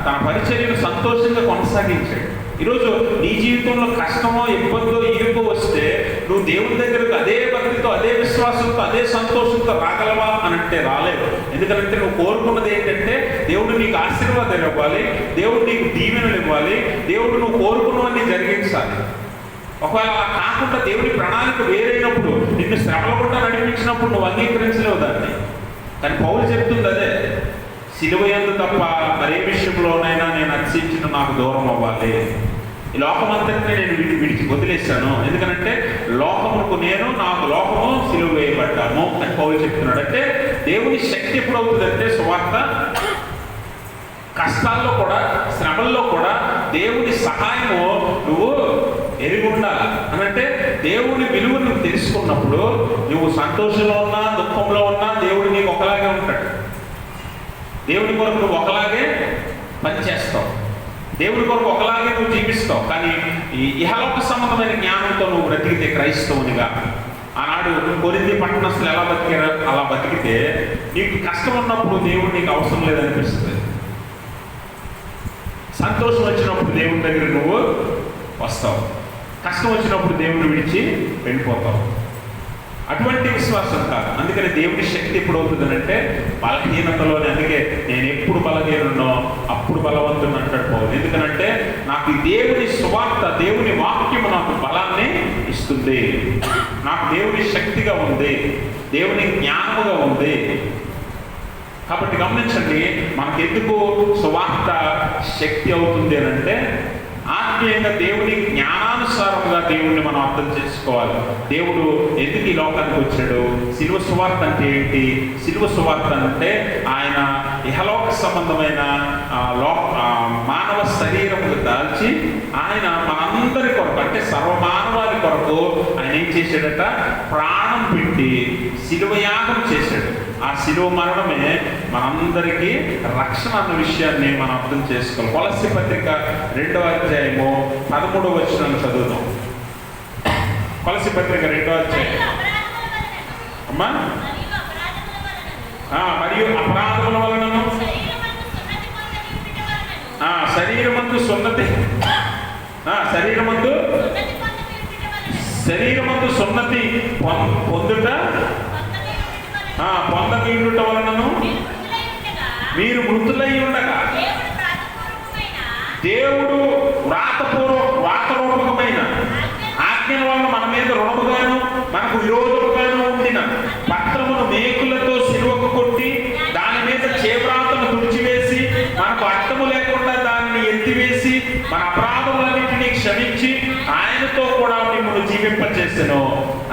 తన పరిచర్యను సంతోషంగా కొనసాగించాడు. ఈరోజు నీ జీవితంలో కష్టమో, ఇబ్బందో, ఇరుకో వస్తే నువ్వు దేవుని దగ్గరకు అదే భక్తితో, అదే విశ్వాసంతో, అదే సంతోషంతో రాగలవా అని అంటే రాలేవు. ఎందుకంటే నువ్వు కోరుకున్నది ఏంటంటే దేవుడు నీకు ఆశీర్వాదాలు ఇవ్వాలి, దేవుడు నీకు దీవెనలు ఇవ్వాలి, దేవుడు నువ్వు కోరుకున్నవన్నీ జరిగించాలి. ఒకవేళ అలా కాకుండా దేవుడి ప్రణాళిక వేరైనప్పుడు, నిన్ను శ్రమల గుండా నడిపించినప్పుడు నువ్వు అంగీకరించలేవు దాన్ని. కానీ పౌలు చెప్తుంది అదే, సిలువయందు తప్ప మరే విషయంలోనైనా నేను అతిశయించిన నాకు దూరం అవ్వాలి. ఈ లోకమంతటిని నేను విడిచి వదిలేశాను. ఎందుకంటే లోకముకు నేను, నాకు లోకము సిలువ వేయబడ్డాము అని పౌలు చెప్తున్నాడు. అంటే దేవుని శక్తి ఎప్పుడు అవుతుందంటే సువార్త కష్టాల్లో కూడా, శ్రమల్లో కూడా దేవుని సహాయము నువ్వు ఎరిగి ఉండాలి. అనంటే దేవుని విలువ నువ్వు తెలుసుకున్నప్పుడు నువ్వు సంతోషంలో ఉన్నా, దుఃఖంలో ఉన్నా దేవుడు నీకు ఒకలాగే ఉంటాడు. దేవుని కొరకు నువ్వు ఒకలాగే పనిచేస్తావు, దేవుని కొరకు ఒకలాగే నువ్వు జీవిస్తావు. కానీ ఈ ఇహలోక సంబంధమైన జ్ఞానంతో నువ్వు బ్రతికితే క్రైస్తవునిగా, ఆనాడు కొరింథీ పట్టణస్థులు ఎలా బతికారో అలా బతికితే నీకు కష్టం ఉన్నప్పుడు దేవుడు నీకు అవసరం లేదనిపిస్తుంది. సంతోషం వచ్చినప్పుడు దేవుని దగ్గర నువ్వు వస్తావు, కష్టం వచ్చినప్పుడు దేవుని విడిచి వెళ్ళిపోతావు. అటువంటి విశ్వాసం కాదు. అందుకని దేవుని శక్తి ఎప్పుడు అవుతుందనంటే బలహీనతలోనే. అందుకే నేను ఎప్పుడు బలహీనున్నో అప్పుడు బలవంతుని అంటాడు పౌలు. ఎందుకనంటే నాకు దేవుని సువార్త, దేవుని వాక్యము నాకు బలాన్ని ఇస్తుంది, నాకు దేవుని శక్తిగా ఉంది, దేవుని జ్ఞానముగా ఉంది. కాబట్టి గమనించండి, మనకెందుకు సువార్త శక్తి అవుతుంది అని అంటే ఆత్మీయంగా దేవుని జ్ఞానానుసారంగా దేవుణ్ణి మనం అర్థం చేసుకోవాలి. దేవుడు ఎందుకు ఈ లోకానికి వచ్చాడు, శిలువ సువార్త అంటే ఏంటి, శిలువ సువార్త అంటే ఆయన ఇహలోక సంబంధమైన మానవ శరీరము దాల్చి ఆయన మనందరి కొరకు, అంటే సర్వమానవాళి కొరకు ఆయన ఏం చేశాడట, ప్రాణం పెట్టి శిలువ యాగం చేశాడు. ఆ శిలువ మరణమే మనందరికీ రక్షణ అన్న విషయాన్ని మనం అర్థం చేసుకోవాలి. కొలస్సీ పత్రిక 2వ అధ్యాయము 13వ వచనం చదువుదాం. కొలస్సీ పత్రిక 2వ అధ్యాయం. అమ్మా, మరియు అపరాధముల వలనను శరీరమందు సున్నతి సున్నతి పొందుట పొందబీడుట వలనను మీరు మృతులై ఉండగా దేవుడు వ్రాతరూపకమైన ఆజ్ఞల వలన మన మీద రుణముగాను మనకు విరోధముగాను ఉండిన పత్రమును మేకులతో సిలువకు కొట్టి దాని మీద చేవ్రాతను తుడిచివేసి మనకు అర్థము లేకుండా దానిని ఎత్తివేసి మన అపరాధములన్నింటినీ క్షమించి ఆయనతో కూడా మిమ్మల్ని జీవింపచేసెను.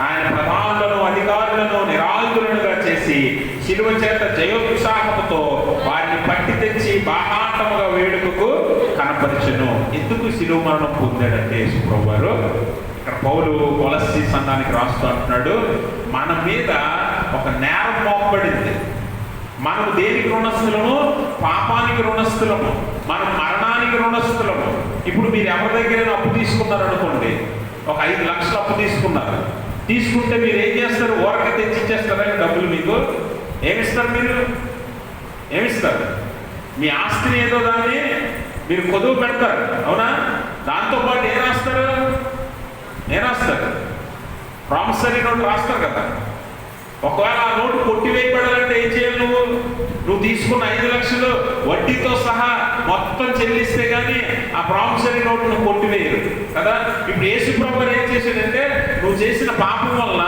ఆయన ప్రధానులను, అధికారులను నిరాయుధులుగా చేసి శిలువ చేత జయోత్సాహముతో వారిని పట్టి తెచ్చి బాహాటముగా వేడుకకు కనపరిచెను. ఎందుకు శిలువ మరణం పొందాడంటే యేసుప్రభువు వారు ఇక్కడ పౌలు కొలస్సీ సంఘానికి రాస్తూ అంటున్నాడు, మన మీద ఒక నేరం మోపబడింది. మనము దేనికి రుణస్థులము, పాపానికి రుణస్థులము, మనం మరణానికి రుణస్థులము. ఇప్పుడు మీరు ఎవరి దగ్గర అప్పు తీసుకున్నారు అనుకోండి, ఒక 5 లక్షలు అప్పు తీసుకుంటే మీరు ఏం చేస్తారు, ఊరక తెచ్చిచ్చేస్తారా డబ్బులు? మీకు ఏమిస్తారు? మీరు ఏమిస్తారు? మీ ఆస్తిని ఏదో దాన్ని మీరు కొదువు పెడతారు, అవునా? దాంతోపాటు ఏం రాస్తారు? ప్రామిసరీ నోట్ రాస్తారు కదా. ఒకవేళ ఆ నోటు కొట్టివేయబడాలంటే ఏం చేయాలి? నువ్వు తీసుకున్న 5 లక్షలు వడ్డీతో సహా మొత్తం చెల్లిస్తే కానీ ఆ ప్రామిసరీ నోటును కొట్టివేయరు కదా. ఇప్పుడు యేసుప్రభువు గారు ఏం చేశాడంటే, నువ్వు చేసిన పాపం వల్ల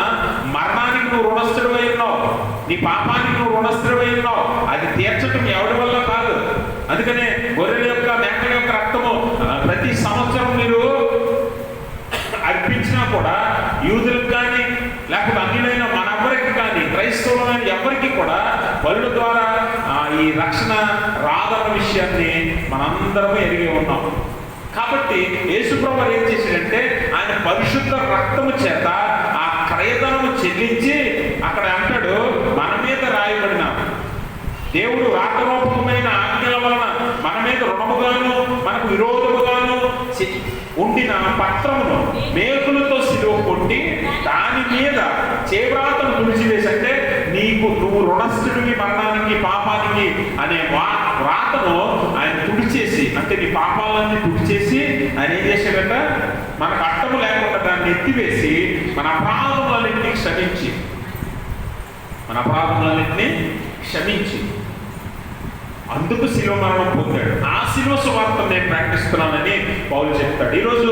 మరణానికి నువ్వు రుణస్థుడివై ఉన్నావు, నీ పాపానికి నువ్వు రుణస్థుడివై ఉన్నావు. అది తీర్చడం ఎవరి వల్ల కాదు. అందుకనే గొర్రెల యొక్క, మేకల యొక్క రక్తము ప్రతి సంవత్సరం మీరు అర్పించినా కూడా యూదులకు కానీ లేకపోతే అన్యులైన మనందరికి కానీ, క్రైస్తవులైన ఎవరికి కూడా బలుల ద్వారా ఈ రక్షణ రాదన్న విషయాన్ని మనందరము ఎరిగి ఉన్నాం. కాబట్టి యేసుప్రభువు ఏం చేశాడంటే, ఆయన పరిశుద్ధ రక్తము చేత ఆ క్రయధనము చెల్లించి అక్కడ అంటాడు, మన మీద రాయబడిన దేవుడు వ్రాతరూపకమైన ఆజ్ఞల వలన మన మీద రుణముగాను మనకు విరోధముగాను ఉండిన పత్రమును మేకులతో సిలువ కొట్టి దాని మీద చేవ్రాతను తుడిచివేసి, అంటే నువ్వు రుణస్థుడివి మరణానికి, పాపానికి అనే వ్రాతను ఆయన తుడిచేసి, అంటే నీ పాపాలన్నీ తుడిచేసి ఆయన ఏం చేశాడట, మనకు అర్థము లేకుండా దాన్ని ఎత్తివేసి మన అపరాధములన్నింటినీ క్షమించి అందుకు శిలువ మరణం పొందాడు. ఆ శిలువ సువార్త నేను ప్రకటిస్తున్నానని పౌలు చెప్తాడు. ఈరోజు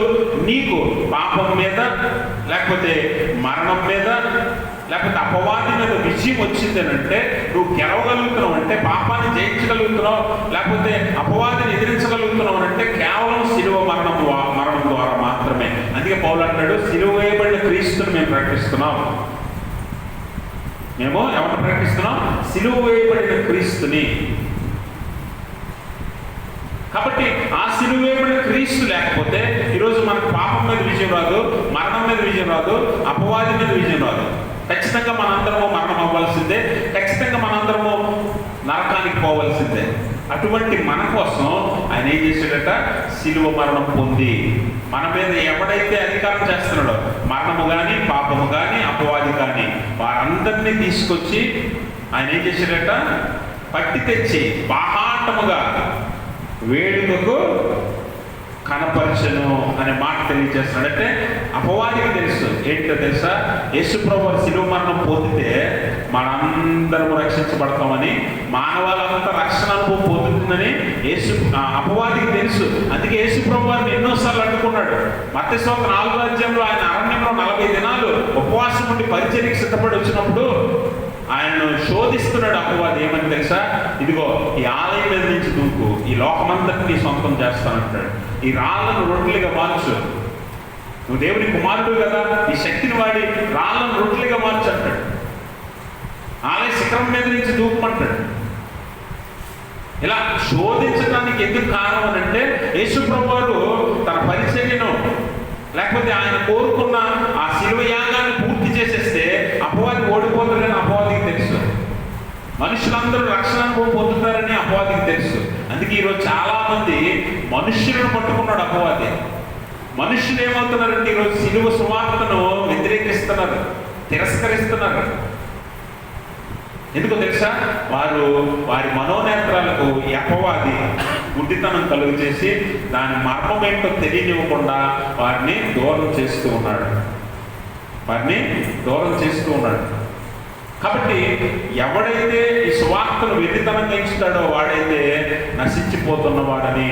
నీకు పాపం మీద, లేకపోతే మరణం మీద, లేకపోతే అపవాది మీద విజయం వచ్చిందనంటే, నువ్వు గెలవగలుగుతున్నావు అంటే, పాపాన్ని జయించగలుగుతున్నావు, లేకపోతే అపవాదిని ఎదిరించగలుగుతున్నావు అంటే కేవలం శిలువ మరణం ద్వారా మాత్రమే. అందుకే పౌలు అంటాడు, శిలువ వేయబడిన క్రీస్తుని మేము ప్రకటిస్తున్నాం. మేము ఎవరిని ప్రకటిస్తున్నాం? శిలువ వేయబడిన క్రీస్తుని. కాబట్టి ఆ సిలువేమైన క్రీస్తు లేకపోతే ఈరోజు మనకు పాపం మీద విజయం రాదు, మరణం మీద విజయం రాదు, అపవాది మీద విజయం రాదు. ఖచ్చితంగా మనందరము మరణం అవ్వాల్సిందే, ఖచ్చితంగా మనందరము నరకానికి పోవాల్సిందే. అటువంటి మన కోసం ఆయన ఏం చేశాడట? సిలువ మరణం పొంది మన మీద ఎవడైతే అధికారం చేస్తున్నాడో, మరణము కానీ, పాపము కానీ, అపవాది కానీ, వారందరినీ తీసుకొచ్చి ఆయన ఏం చేశాడట? పట్టి తెచ్చి బాహాటముగా వేడుకకు కనపరచను అనే మాట తెలియజేస్తున్నాడు. అంటే అపవాదికి తెలుసు ఏంటో తెలుసా? యేసు ప్రభువు శిలువ మరణం పొందితే మనందరము రక్షించబడతామని, మానవాళ్ళంతా రక్షణ అనుభవం పొందుతుందని అపవాదికి తెలుసు. అందుకే యేసు ప్రభు వారిని ఎన్నోసార్లు అడ్డుకున్నాడు. మత్తయి సువార్త 4వ అధ్యాయంలో ఆయన అరణ్యంలో 40 దినాలు ఉపవాసం ఉండి పరిచర్యకి సిద్ధపడి వచ్చినప్పుడు ఆయనను శోధిస్తున్నాడు అపవాది. ఏమని తెలుసా? ఇదిగో ఈ ఆలయం మీద నుంచి దూకు, ఈ లోకమంతటిని సొంతం చేస్తానంటాడు. ఈ రాళ్లను రొట్టెలుగా మార్చు, నువ్వు దేవుని కుమారుడు కదా, ఈ శక్తిని వాడి రాళ్లను రొట్టెలుగా మార్చు అంటాడు. ఆలయ శిఖరం మీద నుంచి దూకమంటాడు. ఇలా శోధించడానికి ఎందుకు కారణం అని అంటే, యేసు ప్రభువారు తన పరిచర్యను లేకపోతే ఆయన కోరుకున్న ఆ శిలువ యాగాన్ని పూర్తి చేసేస్తే అపవాది ఓడిపోతాడని అపవాదికి తెలుసు. మనుషులందరూ రక్షణ అనుభవం పొందుతారని అపవాదికి తెలుసు. అందుకే ఈరోజు చాలా మంది మనుష్యులను పట్టుకున్నాడు అపవాది. మనుష్యులు ఏమవుతున్నారంటే ఈరోజు శిలువ సువార్తను వ్యతిరేకిస్తున్నారు, తిరస్కరిస్తున్నారు. ఎందుకో తెలుసా? వారి మనోనేత్రాలకు ఈ అపవాది గుడ్డితనం కలుగు చేసి దాని మర్మం ఏంటో తెలియనివ్వకుండా వారిని దూరం చేస్తూ ఉన్నాడు. కాబట్టి ఎవడైతే ఈ సువార్తను వెర్రితనంగా ఇస్తాడో వాడైతే నశించిపోతున్నవాడని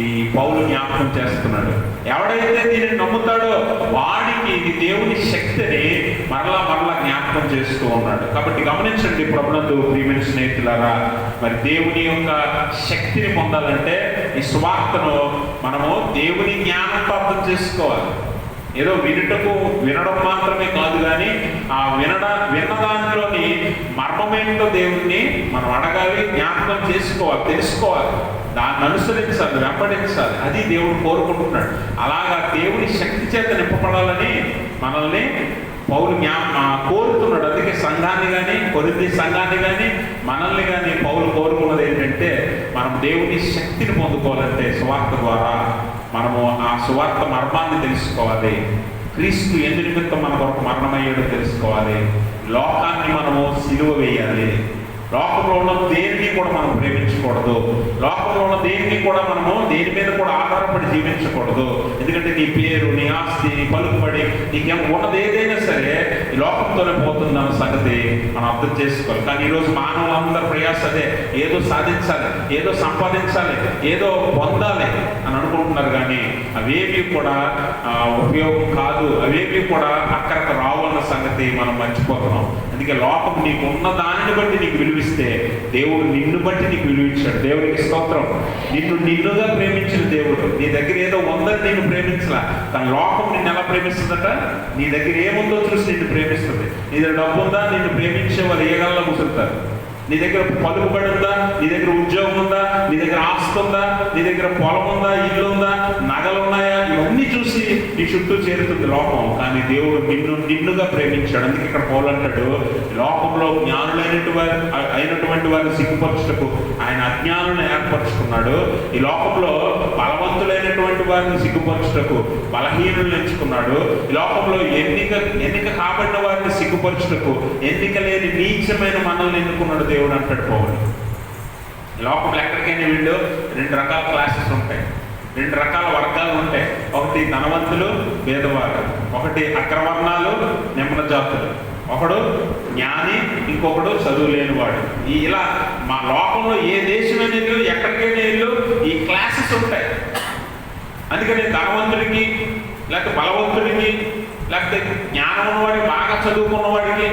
ఈ పౌలు జ్ఞాపకం చేస్తున్నాడు. ఎవడైతే దీనిని నమ్ముతాడో వాడికి ఇది దేవుని శక్తిని మరలా జ్ఞాపకం చేస్తూ ఉన్నాడు. కాబట్టి గమనించండి ప్రభునందు ప్రియమైన స్నేహితులారా, మరి దేవుని యొక్క శక్తిని పొందాలంటే ఈ సువార్తను మనము దేవుని జ్ఞానంతో అర్థం చేసుకోవాలి. ఏదో వినడం మాత్రమే కాదు, కానీ ఆ విన్నదానిలోని మర్మమేంటో దేవుణ్ణి మనం అడగాలి, జ్ఞాపకం చేసుకోవాలి, తెలుసుకోవాలి, దాన్ని అనుసరించాలి, వెంబడించాలి. అది దేవుడు కోరుకుంటున్నాడు. అలాగా దేవుని శక్తి చేత నింపబడాలని మనల్ని పౌలు కోరుతున్నాడు. అందుకే సంఘాన్ని కానీ, కొరింథీ సంఘాన్ని కానీ, మనల్ని కానీ పౌలు కోరుకున్నది ఏంటంటే, మనం దేవుని శక్తిని పొందుకోవాలంటే సువార్త ద్వారా మనము ఆ సువార్త మర్మాన్ని తెలుసుకోవాలి. క్రీస్తు ఎందు నిమిత్తం మన కొరకు మరణమయ్యాడో తెలుసుకోవాలి. లోకాన్ని మనము సిలువ వేయాలి. లోకంలో ఉన్న దేన్ని కూడా మనం ప్రేమించకూడదు. లోకంలో ఉన్న దేన్ని కూడా మనము దేని మీద కూడా ఆధారపడి జీవించకూడదు. ఎందుకంటే నీ పేరు, నీ ఆస్తి, నీ పలుకుబడి, నీకేం ఉన్నది ఏదైనా సరే ఈ లోకంతోనే పోతుందన్న సంగతి మనం అర్థం చేసుకోవాలి. కానీ ఈరోజు మానవులందరూ ప్రయాసదే, ఏదో సాధించాలి, ఏదో సంపాదించాలి, ఏదో పొందాలి అని అనుకుంటున్నారు. కానీ అవేవి కూడా ఉపయోగం కాదు, అవేవి కూడా అక్కడికి రావు అన్న సంగతి మనం మర్చిపోతున్నాం. అందుకే లోకం నీకు ఉన్న దానిని బట్టి నీకు విలువిస్తే దేవుడు నిన్ను బట్టి నీకు విలువించాడు. దేవునికి స్తోత్రం. నిన్నుగా ప్రేమించిన దేవుడు నీ దగ్గర ఏదో ఉందని నిన్ను ప్రేమించలా, కానీ లోకం నిన్ను ఎలా ప్రేమిస్తుందట? నీ దగ్గర ఏముందో చూసి నిన్ను ప్రేమిస్తుంది. నీ దగ్గర డబ్బు ఉందా, నిన్ను ప్రేమించే వాళ్ళు ఏగల్లా ముసులుతారు. నీ దగ్గర పలుకుబడి ఉందా, నీ దగ్గర ఉద్యోగం ఉందా, నీ దగ్గర ఆస్తి ఉందా, నీ దగ్గర పొలం ఉందా, ఇల్లు ఉందా, నగలు ఉన్నాయా, ఇవన్నీ చూసి నీ చుట్టూ చేరుతుంది లోకం. కానీ దేవుడు నిన్నుగా ప్రేమించాడు. అందుకే ఇక్కడ పౌలు అంటాడు, లోకంలో అయినటువంటి వారిని సిగ్గుపరచుటకు ఆయన అజ్ఞానులను ఏర్పరచుకున్నాడు. ఈ లోకంలో బలవంతులైనటువంటి వారిని సిగ్గుపరచుటకు బలహీనులను ఎంచుకున్నాడు. ఈ లోకంలో ఎన్నిక కాబడిన వారిని సిగ్గుపరచుటకు ఎన్నిక లేని నీచమైన మనల్ని ఎన్నుకున్నాడు దేవుడు అంటాడు పౌలు. లోకంలో ఎక్కడికైనా వీళ్ళు 2 రకాల క్లాసెస్ ఉంటాయి, 2 రకాల వర్గాలు ఉంటాయి. ఒకటి ధనవంతులు, పేదవారు, ఒకటి అగ్రవర్ణాలు, నిమ్న జాతులు, ఒకడు జ్ఞాని, ఇంకొకడు చదువు లేనివాడు. ఇలా మా లోకంలో ఏ దేశమైన ఇల్లు, ఎక్కడికైనా ఇల్లు, ఈ క్లాసెస్ ఉంటాయి. అందుకని ధనవంతుడికి, లేకపోతే బలవంతుడికి, లేకపోతే జ్ఞానం ఉన్నవాడికి, బాగా చదువుకున్నవాడికి,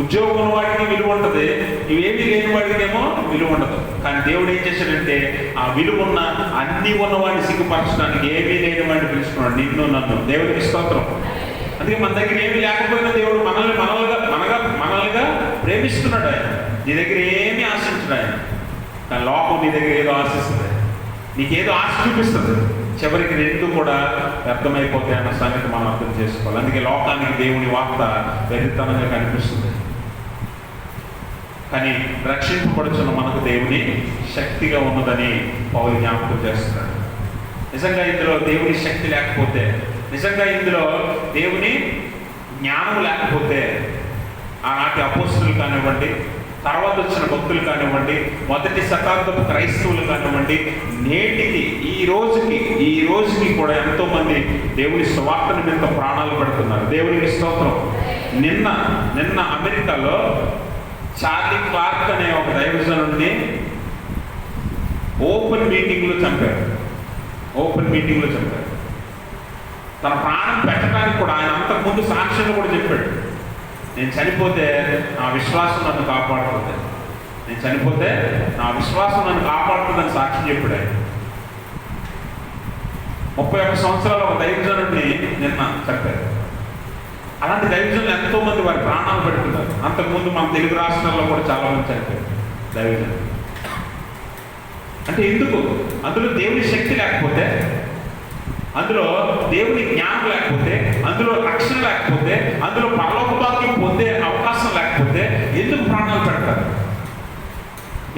ఉద్యోగం ఉన్నవాడికి విలువ ఉంటుంది, ఇవేమీ లేని వాడికేమో విలువ ఉండదు. కానీ దేవుడు ఏం చేశాడంటే ఆ విలువ ఉన్న అన్ని ఉన్నవాడిని సిగ్గుపరచడానికి ఏమీ లేని వాడిని పిలుచుకున్నాడు, నిన్ను నన్ను. దేవుడికి స్తోత్రం. అందుకే మన దగ్గర ఏమీ లేకపోయినా దేవుడు మనల్నిగా ప్రేమిస్తున్నాడు. ఆయన నీ దగ్గర ఏమీ ఆశించడు ఆయన, కానీ లోకం నీ దగ్గర ఏదో ఆశిస్తుంది. నీకేదో ఆశ చూపిస్తుంది, చివరికి రెండు కూడా వ్యర్థమైపోతాయి అన్న సంగతి మనం అర్థం చేసుకోవాలి. అందుకే లోకానికి దేవుని వార్త వెరితనంగా కనిపిస్తుంది, కానీ రక్షింపబడుచున్న మనకు దేవుని శక్తిగా ఉన్నదని పౌలు జ్ఞాపకం చేస్తున్నాడు. నిజంగా ఇందులో దేవుని శక్తి లేకపోతే, నిజంగా ఇందులో దేవుని జ్ఞానం లేకపోతే, ఆనాటి అపోస్తులు కానివ్వండి, తర్వాత వచ్చిన భక్తులు కానివ్వండి, మొదటి శతాబ్దపు క్రైస్తవులు కానివ్వండి, నేటికి ఈ రోజుకి కూడా ఎంతోమంది దేవుని సువార్త నిమిత్తం ప్రాణాలు పెడుతున్నారు. దేవునికి స్తోత్రం. నిన్న అమెరికాలో చార్లీ క్లార్క్ అనే ఒక దైవజనుడిని ఓపెన్ మీటింగ్లో చంపారు. తన ప్రాణం పెట్టడానికి కూడా ఆయన అంతకుముందు సాక్ష్యం కూడా చెప్పాడు. నేను చనిపోతే నా విశ్వాసం నన్ను కాపాడుతుంది, అని సాక్ష్యం చెప్పాడు ఆయన. 31 సంవత్సరాల ఒక దైవజనుడిని నిన్న చంపారు. అలాంటి దైవజనులు ఎంతో మంది వారి ప్రాణాలు పెడుతున్నారు. అంతకుముందు మన తెలుగు రాష్ట్రాల్లో కూడా చాలా మంది చనిపోయారు దైవజనులు. అంటే ఎందుకు? అందులో దేవుని శక్తి లేకపోతే, అందులో దేవుని జ్ఞానం లేకపోతే, అందులో రక్షణ లేకపోతే, అందులో పరలోక భాగ్యం పొందే అవకాశం లేకపోతే ఎందుకు ప్రాణాలు పెడతారు?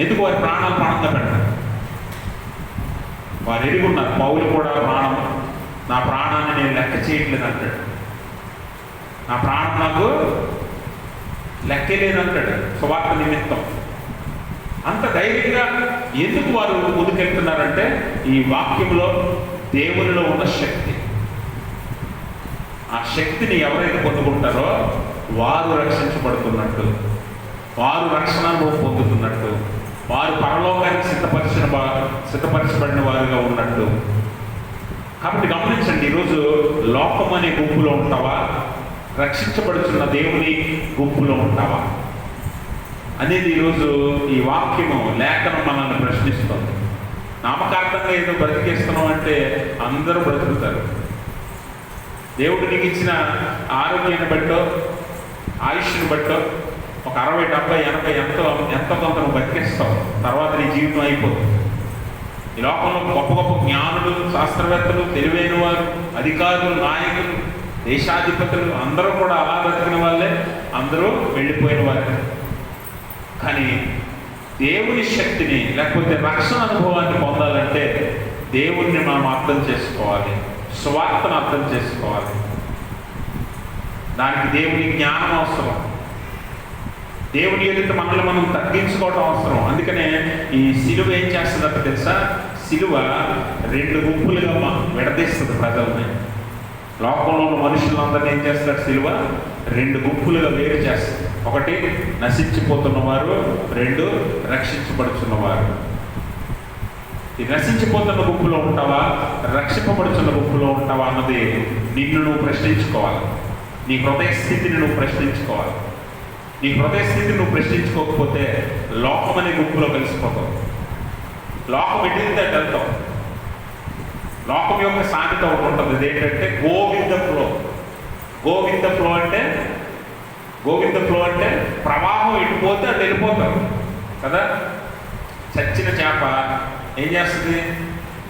ఎందుకు వారి ప్రాణాలు ప్రాణంగా పెడతారు? వారు ఎరుగున్నారు. పౌలు కూడా నా ప్రాణాన్ని నేను లెక్క చేయట్లేదు అంటాడు. నా ప్రాణం నాకు లెక్కే లేదంటాడు సువార్త నిమిత్తం. అంత ధైర్యంగా ఎందుకు వారు ముందుకెళ్తున్నారంటే, ఈ వాక్యంలో దేవునిలో ఉన్న శక్తి, ఆ శక్తిని ఎవరైతే పొందుకుంటారో వారు రక్షించబడుతున్నట్టు, వారు రక్షణ పొందుతున్నట్టు, వారు పరలోకానికి సిద్ధపరచబడిన వారుగా ఉన్నట్టు. కాబట్టి గమనించండి, ఈరోజు లోకం అనే గుంపులో ఉంటావా, రక్షించబడుతున్న దేవుని గుంపులో ఉంటావా అనేది ఈరోజు ఈ వాక్యము లేఖనం మనల్ని ప్రశ్నిస్తుంది. నామకార్థంగా ఏదో బ్రతికేస్తున్నాం అంటే అందరూ బ్రతుకుతారు. దేవుడు నీకు ఇచ్చిన ఆరోగ్యాన్ని బట్టో, ఆయుష్ని బట్టో ఒక 60, 70, 80 ఎంతో కొంత నువ్వు బతికేస్తావు. తర్వాత నీ జీవితం అయిపోతుంది. ఈ లోకంలో గొప్ప గొప్ప జ్ఞానులు, శాస్త్రవేత్తలు, తెలివైన వారు, అధికారులు, నాయకులు, దేశాధిపతులు అందరూ కూడా అలా బ్రతికిన వాళ్ళే, అందరూ వెళ్ళిపోయిన వారే. కానీ దేవుని శక్తిని లేకపోతే రక్షణ అనుభవాన్ని పొందాలంటే దేవుణ్ణి మనం అర్థం చేసుకోవాలి, స్వార్థను అర్థం చేసుకోవాలి. దానికి దేవుని జ్ఞానం అవసరం, దేవుని ఎదుట మనల్ని మనం తగ్గించుకోవడం అవసరం. అందుకనే ఈ సిలువ ఏం చేస్తుందంటే తెలుసా? సిలువ 2 గుంపులుగా విడదీస్తుంది ప్రజల్ని. లోకంలో ఉన్న మనుషులందరినీ ఏం చేస్తాడు? సిలువ 2 గుంపులుగా వేరు చేస్తుంది. ఒకటి నశించిపోతున్నవారు, 2 రక్షించబడుచున్నవారు. ఈ నశించిపోతున్న గుంపులో ఉంటావా, రక్షింపబడుచున్న గుంపులో ఉంటావా అన్నది నిన్ను నువ్వు ప్రశ్నించుకోవాలి. నీ హృదయ స్థితిని నువ్వు ప్రశ్నించుకోవాలి. నీ హృదయ స్థితిని నువ్వు ప్రశ్నించుకోకపోతే లోకం అనే గుంపులో కలిసిపోతావు. లోకం ఎట్టింది అంటే వెళ్తావు. లోకం యొక్క సామెత ఒకటి ఉంటుంది, అదేంటంటే గో విత్ ద ఫ్లో. అంటే ప్రవాహం ఎటుపోతే అటు వెళ్ళిపోతారు కదా. చచ్చిన చేప ఏం చేస్తుంది?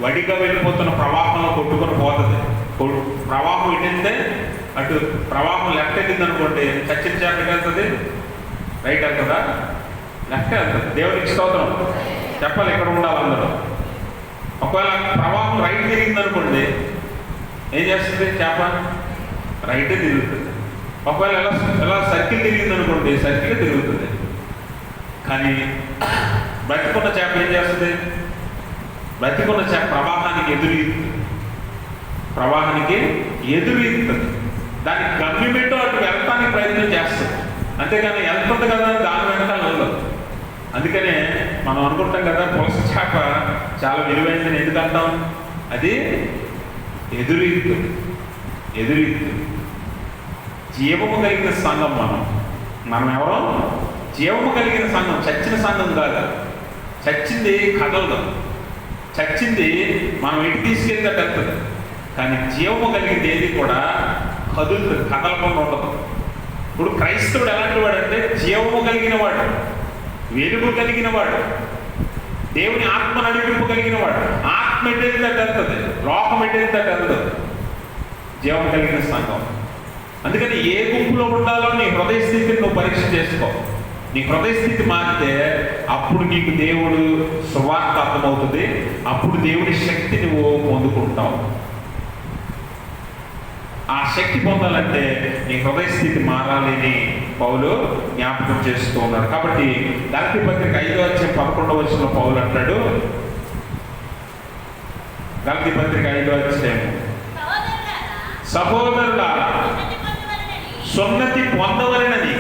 వడిగా వెళ్ళిపోతున్న ప్రవాహంలో కొట్టుకొని పోతుంది. ప్రవాహం ఎట్టిందే అటు, ప్రవాహం లెఫ్ట్ వెళ్ళింది అనుకోండి, చచ్చిన చేప వెళ్తుంది, రైట్ వెళ్తుందా? లెఫ్ట్ వెళ్తుంది. దేవునికి స్తోత్రం చెప్పాలి, ఎక్కడ ఉండాలి అందరూ. ఒకవేళ ప్రవాహం రైట్ తిరిగింది అనుకోండి, ఏం చేస్తుంది చేప? రైటే తిరుగుతుంది. ఒకవేళ ఎలా సర్కిల్ తిరిగింది అనుకోండి, సర్కిల్ తిరుగుతుంది. కానీ బ్రతికున్న చేప ఏం చేస్తుంది? బ్రతికున్న చేప ప్రవాహానికి ఎదురీస్తుంది. దాని గమ్యమేటో అటు వెళ్తానికి ప్రయత్నం చేస్తుంది, అంతేగాని వెళ్తుంది కదా దాని వెనకాల వెళ్ళదు. అందుకనే మనం అనుకుంటాం కదా, పులస చేప చాలా విలువైందని ఎందుకు అంటాం? అది ఎదురీస్తుంది. జీవము కలిగిన సంఘం మనం ఎవరో జీవము కలిగిన సంఘం, చచ్చిన సంఘం కాదు. చచ్చింది కదలదు, చచ్చింది మనం ఇంటికి తీసుకెళ్తే వెళ్తుంది. కానీ జీవము కలిగింది ఏది కూడా కదులుతుంది, కదలకుండా ఉండదు. ఇప్పుడు క్రైస్తవుడు ఎలాంటి వాడు అంటే జీవము కలిగిన వాడు, వెలుగు కలిగిన వాడు, దేవుని ఆత్మ నడిపింపు కలిగిన వాడు. ఆత్మ ఆత్మ ఎట్టేది వెళ్తుంది, లోకం ఎట్టేది వెళ్తుంది, జీవం కలిగిన సంఘం. అందుకని ఏ గుంపులో ఉండాలో నీ హృదయ స్థితిని నువ్వు పరీక్ష చేసుకో. నీ హృదయ స్థితి మారితే అప్పుడు నీకు దేవుడు సువార్త అర్థమవుతుంది, అప్పుడు దేవుడి శక్తి నువ్వు పొందుకుంటావు. ఆ శక్తి పొందాలంటే నీ హృదయ స్థితి మారాలని పౌలు జ్ఞాపకం చేస్తూ ఉన్నాడు. కాబట్టి గలతీ పత్రిక 5:11 పౌలు అంటాడు, గలతీ పత్రిక 5:11, సహోదరులారా సున్నతి పొందవలెనని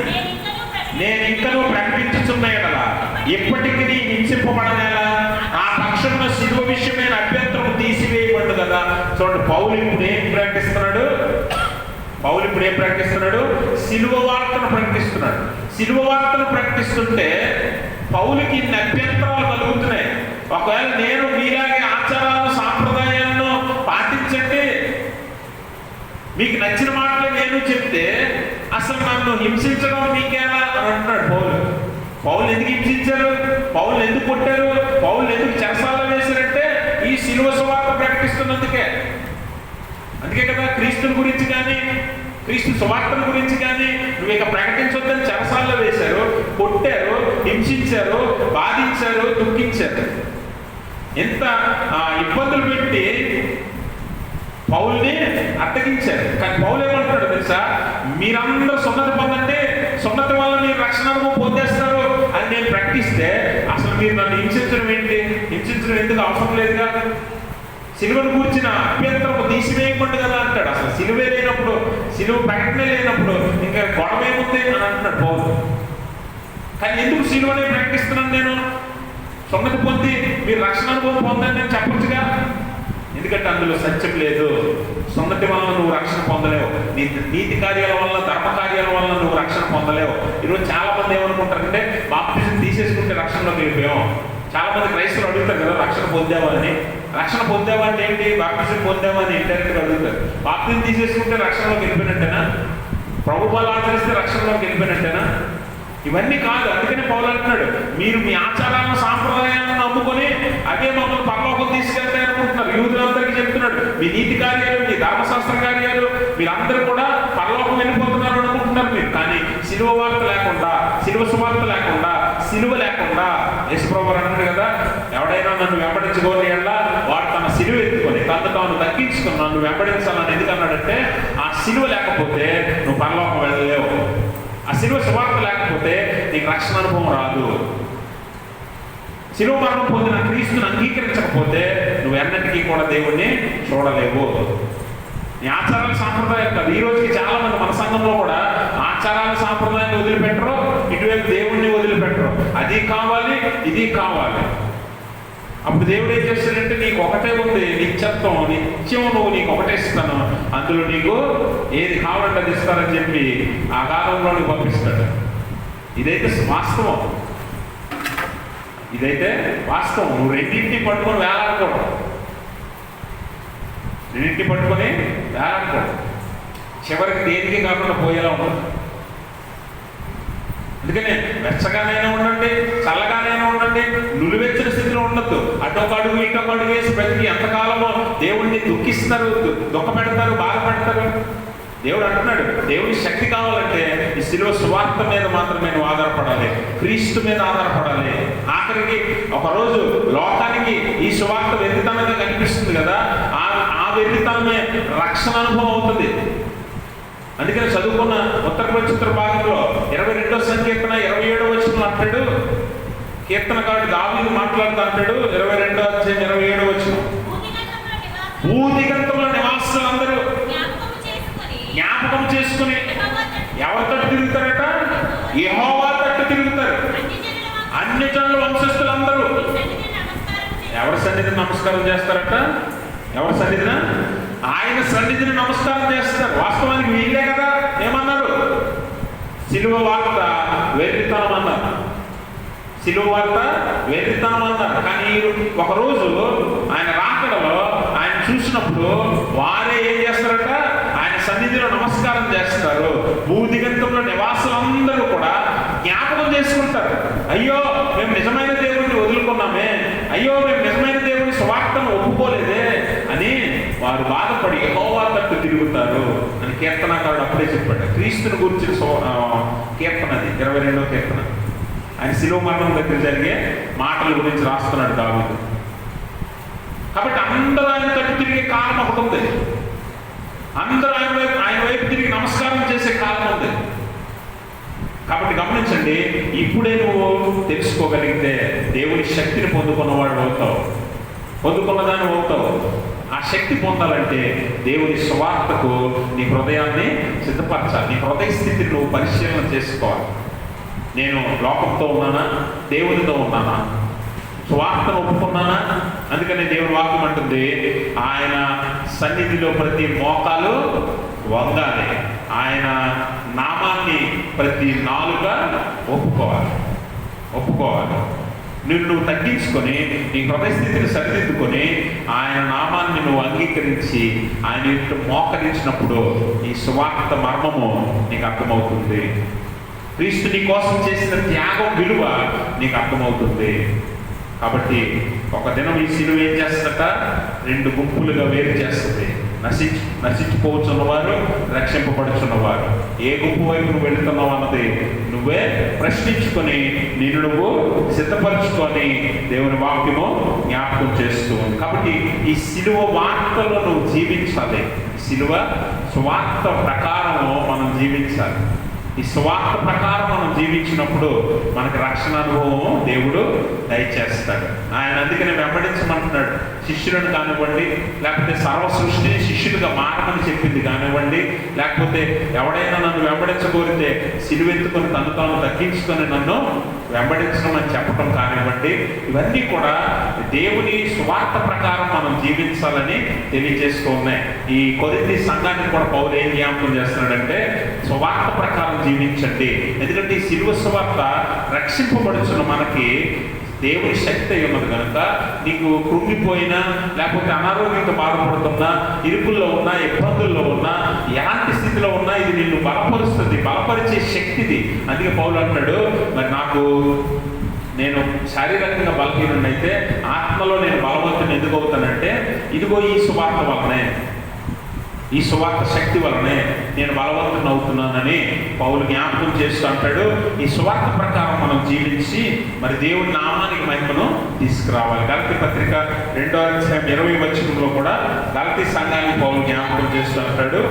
నేను ఇంకనూ ప్రకటించుచున్న ఎడల ఇప్పటికీ హింసింపబడనేలా ఆ పక్షమున శిలువ విషయమైన అభ్యంతరం తీసివేయబడ్డు కదా. చూడండి, పౌలు ఇప్పుడు ఏం ప్రకటిస్తున్నాడు? శిలువ వార్తను ప్రకటిస్తున్నాడు. శిలువ వార్తను ప్రకటిస్తుంటే పౌలుకి ఇన్ని అభ్యంతరాలు కలుగుతున్నాయి. ఒకవేళ నేను మీలాగే ఆచారాలను సాంప్రదాయాలను పాటించండి, మీకు నచ్చిన మాటలు నేను చెప్తే అసలు నన్ను హింసించడం మీకేలా అని అంటున్నాడు పౌలు ఎందుకు హింసించారు? పౌలు ఎందుకు కొట్టారు? పౌలు ఎందుకు చెరసాలలో వేశారంటే ఈ శిలువ సువార్త ప్రకటిస్తున్నందుకే. అందుకే కదా క్రీస్తుని గురించి కానీ క్రీస్తు సువార్తల గురించి కానీ నువ్వు ఇక ప్రకటించొద్దని చెరసాలలో వేశారు, కొట్టారు, హింసించారు, బాధించారు, దుఃఖించారు, ఎంత ఇబ్బందులు పెట్టి పౌల్ని అడ్డగించారు. కానీ పౌలు ఏమంటాడు తెలుసా? మీరందరూ సున్నతి పొందండి, సున్నతి వల్ల మీరు రక్షణ పొందేస్తారు అని నేను ప్రకటిస్తే అసలు మీరు నన్ను హింసించడం ఏంటి? హింసించడం ఎందుకు అవసరం లేదుగా. సిలువను కూర్చిన అభ్యంతరం తీసివేయకుండా కదా అంటాడు. అసలు సిలువే లేనప్పుడు, సిలువ ప్రకటన లేనప్పుడు ఇంకా గొడవ ఏముంది అని అంటున్నాడు పౌలు. కానీ ఎందుకు సిలువనే ప్రకటిస్తున్నాను నేను? సున్నతి పొంది మీరు రక్షణ అనుభవం పొందని నేను చెప్పచ్చుగా. ఎందుకంటే అందులో సత్యం లేదు. సున్నతి వలన నువ్వు రక్షణ పొందలేవు, నీతి కార్యాల వలన, ధర్మ కార్యాల వలన నువ్వు రక్షణ పొందలేవు. ఈరోజు చాలా మంది ఏమనుకుంటారంటే బాప్తిజం తీసేసుకుంటే రక్షణలోకి వెళ్ళిపోయాం. చాలా మంది క్రైస్తవులు అడుగుతారు కదా, రక్షణ పొందావా అని. రక్షణ పొందావా అంటే ఏంటి? బాప్తిజం పొందావా అని ఇండైరెక్ట్గా అడుగుతారు. బాప్తిజం తీసేసుకుంటే రక్షణలోకి వెళ్ళిపోయినట్టేనా? ప్రభు బలాలు ఆచరిస్తే రక్షణలోకి వెళ్ళిపోయినట్టేనా? ఇవన్నీ కాదు. అందుకనే పౌలు అంటున్నాడు, మీరు మీ ఆచారాలను సాంప్రదాయాలను నమ్ముకొని అదే మమ్మల్ని పరలోకం తీసుకెళ్తాయి అనుకుంటున్నారు. యూదులందరికీ చెప్తున్నాడు, మీ నీతి కార్యాలు, మీ ధర్మశాస్త్ర కార్యాలు మీరందరూ కూడా పరలోకం వెళ్ళిపోతున్నారు అనుకుంటున్నారు మీరు. కానీ సిలువ వార్త లేకుండా, సిలువ సువార్త లేకుండా, సిలువ లేకుండా యేసుప్రభువు అన్నాడు కదా, ఎవడైనా నన్ను వెంబడించుకోని ఎడల వాడు తన సిలువ ఎత్తుకొని తను తాను తగ్గించుకుని నన్ను వెంబడించాలని ఎందుకు అన్నాడంటే ఆ సిలువ లేకపోతే నువ్వు పరలోకం వెళ్ళలేవు. ఆ శిలువ సువార్త లేకపోతే నీకు రక్షణ అనుభవం రాదు. శిలువ మరణం పొందిన క్రీస్తుని అంగీకరించకపోతే నువ్వు ఎన్నటికీ కూడా దేవుణ్ణి చూడలేవు. నీ ఆచారాల సాంప్రదాయాలు కాదు. ఈ రోజుకి చాలా మంది మన సంఘంలో కూడా ఆచారాల సాంప్రదాయాన్ని వదిలిపెట్టరు, ఇటువైపు దేవుణ్ణి వదిలిపెట్టరు. అది కావాలి, ఇది కావాలి. అప్పుడు దేవుడు ఏం చేస్తాడంటే నీకు ఒకటే ఉంది, నిత్యత్వం, నిత్యం నువ్వు నీకు ఒకటే ఇస్తాను, అందులో నీకు ఏది కావాలంటే అది ఇస్తానని చెప్పి ఆ కాలంలో నీకు పంపిస్తాడు. ఇదైతే వాస్తవం, ఇదైతే వాస్తవం. నువ్వు రెండింటిని పట్టుకొని వేలాడుకోవడం, రెండింటిని పట్టుకొని వేలాడుకోవడం చివరికి దేనికి కాకుండా పోయేలా ఉండదు. అందుకనే వెచ్చగానైనా ఉండండి, చల్లగానైనా ఉండండి, నులివెచ్చని స్థితిలో ఉండద్దు. అటొక అడుగు ఇటొక అడుగు వేసి ప్రతి ఎంతకాలమో దేవుడిని దుఃఖిస్తారు, దుఃఖపెడతారు, బాధపెడతారు. దేవుడు అంటున్నాడు, దేవుడి శక్తి కావాలంటే ఈ శిలువ సువార్త మీద మాత్రమే నువ్వు ఆధారపడాలి, క్రీస్తు మీద ఆధారపడాలి. ఆఖరికి ఒకరోజు లోకానికి ఈ సువార్త వెర్రితనంగా కనిపిస్తుంది కదా, ఆ వెర్రితనమే రక్షణ అనుభవం అవుతుంది. అందుకని చదువుకున్న ఉత్తర ప్రచుత్ర భాగంలో 22వ సంకీర్తన 27వ వచనంలో అంటాడు, కీర్తనకారుడు దావీదు మాట్లాడుతూ అంటాడు, 22వ అధ్యాయం 27వ వచనం, భూదిగంతంలో నివాసులందరూ జ్ఞాపకం చేసుకుని ఎవరి తట్టు తిరుగుతారట? యెహోవా తట్టు తిరుగుతారు. అన్ని జనుల వంశస్థులందరూ ఎవరి సన్నిధిని నమస్కారం చేస్తారట? ఎవరి సన్నిధిన? ఆయన సన్నిధిని నమస్కారం చేస్తారు. వాస్తవానికి వీళ్ళే కదా ఏమన్నారు? సిలువ వార్త వెర్రితనం అన్నారు, సిలువ వార్త వెర్రితనం అన్నారు. కానీ ఒకరోజు ఆయన రాకడలో ఆయన చూసినప్పుడు వారే ఏం చేస్తారట? ఆయన సన్నిధిలో నమస్కారం చేస్తారు. భూదిగంతంలో నివాసులందరూ కూడా జ్ఞాపకం చేసుకుంటారు, అయ్యో మేము నిజమైన దేవుడిని వదులుకున్నామే, అయ్యో మేము నిజమైన దేవుడిని సువార్తను ఒప్పుకోలేదే అని వారు బాధపడి యెహోవా తట్టు తిరుగుతారు అని కీర్తనకారుడు అప్పుడే చెప్పాడు. క్రీస్తుని గురించి కీర్తన, అది 22వ కీర్తన. ఆయన శిలువ మరణం దగ్గర జరిగే మాటల గురించి రాస్తున్నాడు దావీదు. కాబట్టి అందరూ ఆయన తట్టు తిరిగే కాలం ఒకటి ఉంది. అందరూ ఆయన వైపు తిరిగి నమస్కారం చేసే కాలం ఉంది. కాబట్టి గమనించండి, ఇప్పుడే నువ్వు తెలుసుకోగలిగితే దేవుని శక్తిని పొందుకున్నవాడు అవుతావు, పొందుకున్నదాన్ని అవుతావు. ఆ శక్తి పొందాలంటే దేవుని సువార్తకు నీ హృదయాన్ని సిద్ధపరచాలి. నీ హృదయ స్థితిని నువ్వు పరిశీలన చేసుకోవాలి. నేను లోకంతో ఉన్నానా, దేవునితో ఉన్నానా, సువార్తను ఒప్పుకున్నానా? అందుకని దేవుని వాక్యం అంటుంది, ఆయన సన్నిధిలో ప్రతి మోకాలు వంగాలి, ఆయన నామాన్ని ప్రతి నాలుక ఒప్పుకోవాలి. నువ్వు తగ్గించుకొని నీ హృదయ స్థితిని సరిదిద్దుకొని ఆయన నామాన్ని నువ్వు అంగీకరించి ఆయన ఇంటి మోకరించినప్పుడు ఈ సువార్త మర్మము నీకు అర్థమవుతుంది. క్రీస్తు నీ కోసం చేసిన త్యాగం విలువ నీకు అర్థమవుతుంది. కాబట్టి ఒక దినం ఈ సిలువ ఏం చేస్తుందట, 2 గుంపులుగా వేరు చేస్తుంది. నశించిపోవచ్చున్నవారు, రక్షింపబడుచున్నవారు. ఏ గుంపు వైపు నువ్వు వెళుతున్నావు అన్నది నువ్వే ప్రశ్నించుకొని నిన్ను నువ్వు సిద్ధపరచుకొని దేవుని వాక్యము జ్ఞాపకం చేస్తూ ఉంది. కాబట్టి ఈ సిలువ వార్తలో నువ్వు జీవించాలి. సిలువ సువార్త ప్రకారము మనం జీవించాలి. ఈ సువార్త ప్రకారం మనం జీవించినప్పుడు మనకు రక్షణ అనుభవం దేవుడు దయచేస్తాడు. ఆయన అందుకనే వెంబడించమంటున్నాడు. శిష్యులను కానివ్వండి, లేకపోతే సర్వ సృష్టిని శిష్యులుగా మారమని చెప్పింది కానివ్వండి, లేకపోతే ఎవడైనా నన్ను వెంబడించగోరితే సిలువెత్తుకొని తను తాను తగ్గించుకొని నన్ను వెంబడించడం అని చెప్పడం కానివ్వండి, ఇవన్నీ కూడా దేవుని సువార్త ప్రకారం మనం జీవించాలని తెలియజేస్తూ ఉన్నాయి. ఈ కొరింథీ సంఘాన్ని కూడా పౌలు ఏం జ్ఞాపకం చేస్తున్నాడంటే, సువార్త ప్రకారం జీవించండి. ఎందుకంటే ఈ సిలువ సువార్త రక్షింపబడుచున్న మనకి దేవుని శక్తి ఉన్నది కనుక నీకు కృంగిపోయినా, లేకపోతే అనారోగ్యంతో బాధపడుతున్నా, ఇరుకుల్లో ఉన్నా, ఇబ్బందుల్లో ఉన్నా, ఎలాంటి స్థితిలో ఉన్నా ఇది నిన్ను బలపరుస్తుంది, బలపరిచే శక్తిది. అందుకే పౌలు అంటాడు, మరి నేను శారీరకంగా బలహీనుడైతే ఆత్మలో నేను బలవంతుని ఎందుకు అవుతానంటే ఇదిగో ఈ సువార్త వలనే, ఈ సువార్త శక్తి వలనే నేను బలవంతుని అవుతున్నానని పౌలు జ్ఞాపకం చేస్తూ అంటాడు. ఈ సువార్త ప్రకారం మనం జీవించి మరి దేవుని నామానికి మహిమను తీసుకురావాలి. గలతీ పత్రిక 2వ అధ్యాయం 20వ వచనంలో కూడా గలతీ సంఘానికి పౌలు జ్ఞాపకం చేస్తూ అంటాడు,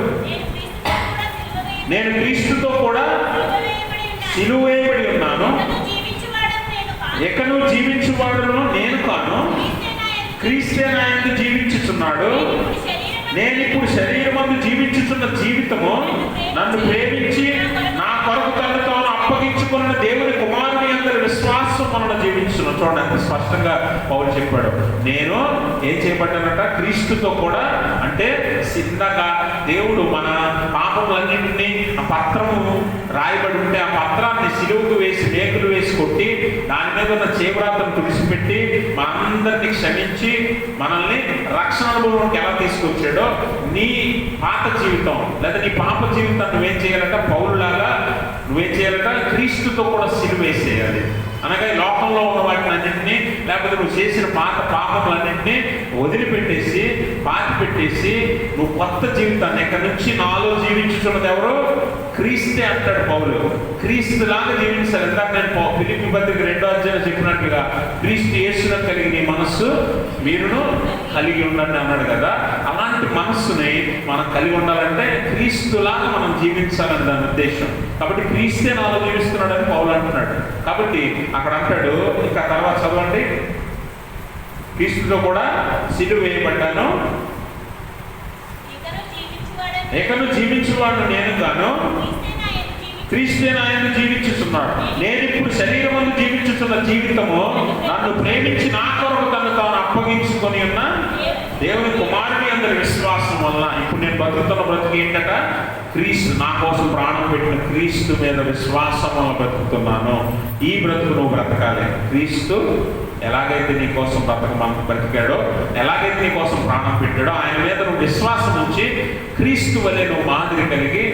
నేను క్రీస్తుతో కూడా సిలువ వేయబడి ఉన్నాను, ఎక్కడో జీవించువాడును నేను కాను, క్రీస్తే నా యందు జీవించుచున్నాడు. నేను ఇప్పుడు శరీరమందు జీవించుతున్న జీవితము నన్ను ప్రేమించి నా కొరకు తను తాను అప్పగించుకున్న దేవుని కుమారుని అందరి విశ్వాసం మనల్ని జీవించున్నాం. చూడండి అంత స్పష్టంగా పౌలు చెప్పాడు. నేను ఏం చేయబడ్డానట, క్రీస్తుతో కూడా. అంటే ఇందాక దేవుడు మన పాపములన్నింటినీ ఆ పత్రము రాయబడి ఉంటే ఆ పత్రాన్ని సిలువకు వేసి మేకులు వేసి కొట్టి దాని మీద ఉన్న చేవ్రాతను తుడిచిపెట్టి మనందరినీ క్షమించి మనల్ని రక్షణ అనుభవంలోకి ఎలా తీసుకొచ్చాడో నీ పాత జీవితం లేదా నీ పాప జీవితాన్ని నువ్వేం చేయాలంట, పౌలులాగా నువ్వేం చేయాలంట, క్రీస్తుతో కూడా సిలువ వేసేయాలి. అనగా ఈ లోకంలో ఉన్న వాటిని అన్నింటినీ, లేకపోతే నువ్వు చేసిన పాత పాపములన్నింటినీ వదిలిపెట్టేసి పాతి పెట్టేసి నువ్వు కొత్త జీవితాన్ని ఇక్కడి నుంచి నాలో జీవించుతున్నది ఎవరు, క్రీస్తే అంటాడు పౌలు. క్రీస్తులాగా జీవించాలి. ఇందాక నేను ఫిలిప్పీ పత్రిక 2వ అధ్యాయం చెప్పినట్లుగా క్రీస్తు యేసును కలిగి నీ మనస్సు మీరును కలిగి ఉండండి అన్నాడు కదా. అలాంటి మనస్సుని మనం కలిగి ఉండాలంటే క్రీస్తులాగా మనం జీవించాలని దాని ఉద్దేశం. కాబట్టి క్రీస్తే నాలో జీవిస్తున్నాడని పౌలు అంటున్నాడు. కాబట్టి అక్కడ అంటాడు, ఇంకా తర్వాత చదవండి, క్రీస్తుతో కూడా సిలువ వేయబడ్డాను, ఎక్కడో జీవించువాడు నేను గాను, క్రీస్తే నా యందు జీవించుచున్నాడు. నేను ఇప్పుడు శరీరమందు జీవించుతున్న జీవితము నన్ను ప్రేమించి నా కొరకు తను తాను అప్పగించుకొని ఉన్న దేవుని కుమారుని అందరి విశ్వాసం వల్ల ఇప్పుడు నేను బతుకుతున్న బ్రతుకు ఏంటట, క్రీస్తు నా కోసం ప్రాణం పెట్టిన క్రీస్తు మీద విశ్వాసం వల్ల బ్రతుకుతున్నాను. ఈ బ్రతుకు నువ్వు బ్రతకాలి. క్రీస్తు ఎలాగైతే నీ కోసం బ్రతికాడో, ఎలాగైతే నీ కోసం ప్రాణం పెట్టాడో ఆయన మీద నువ్వు విశ్వాసం ఉంచి క్రీస్తు వలె నువ్వు మాదిరి కలిగి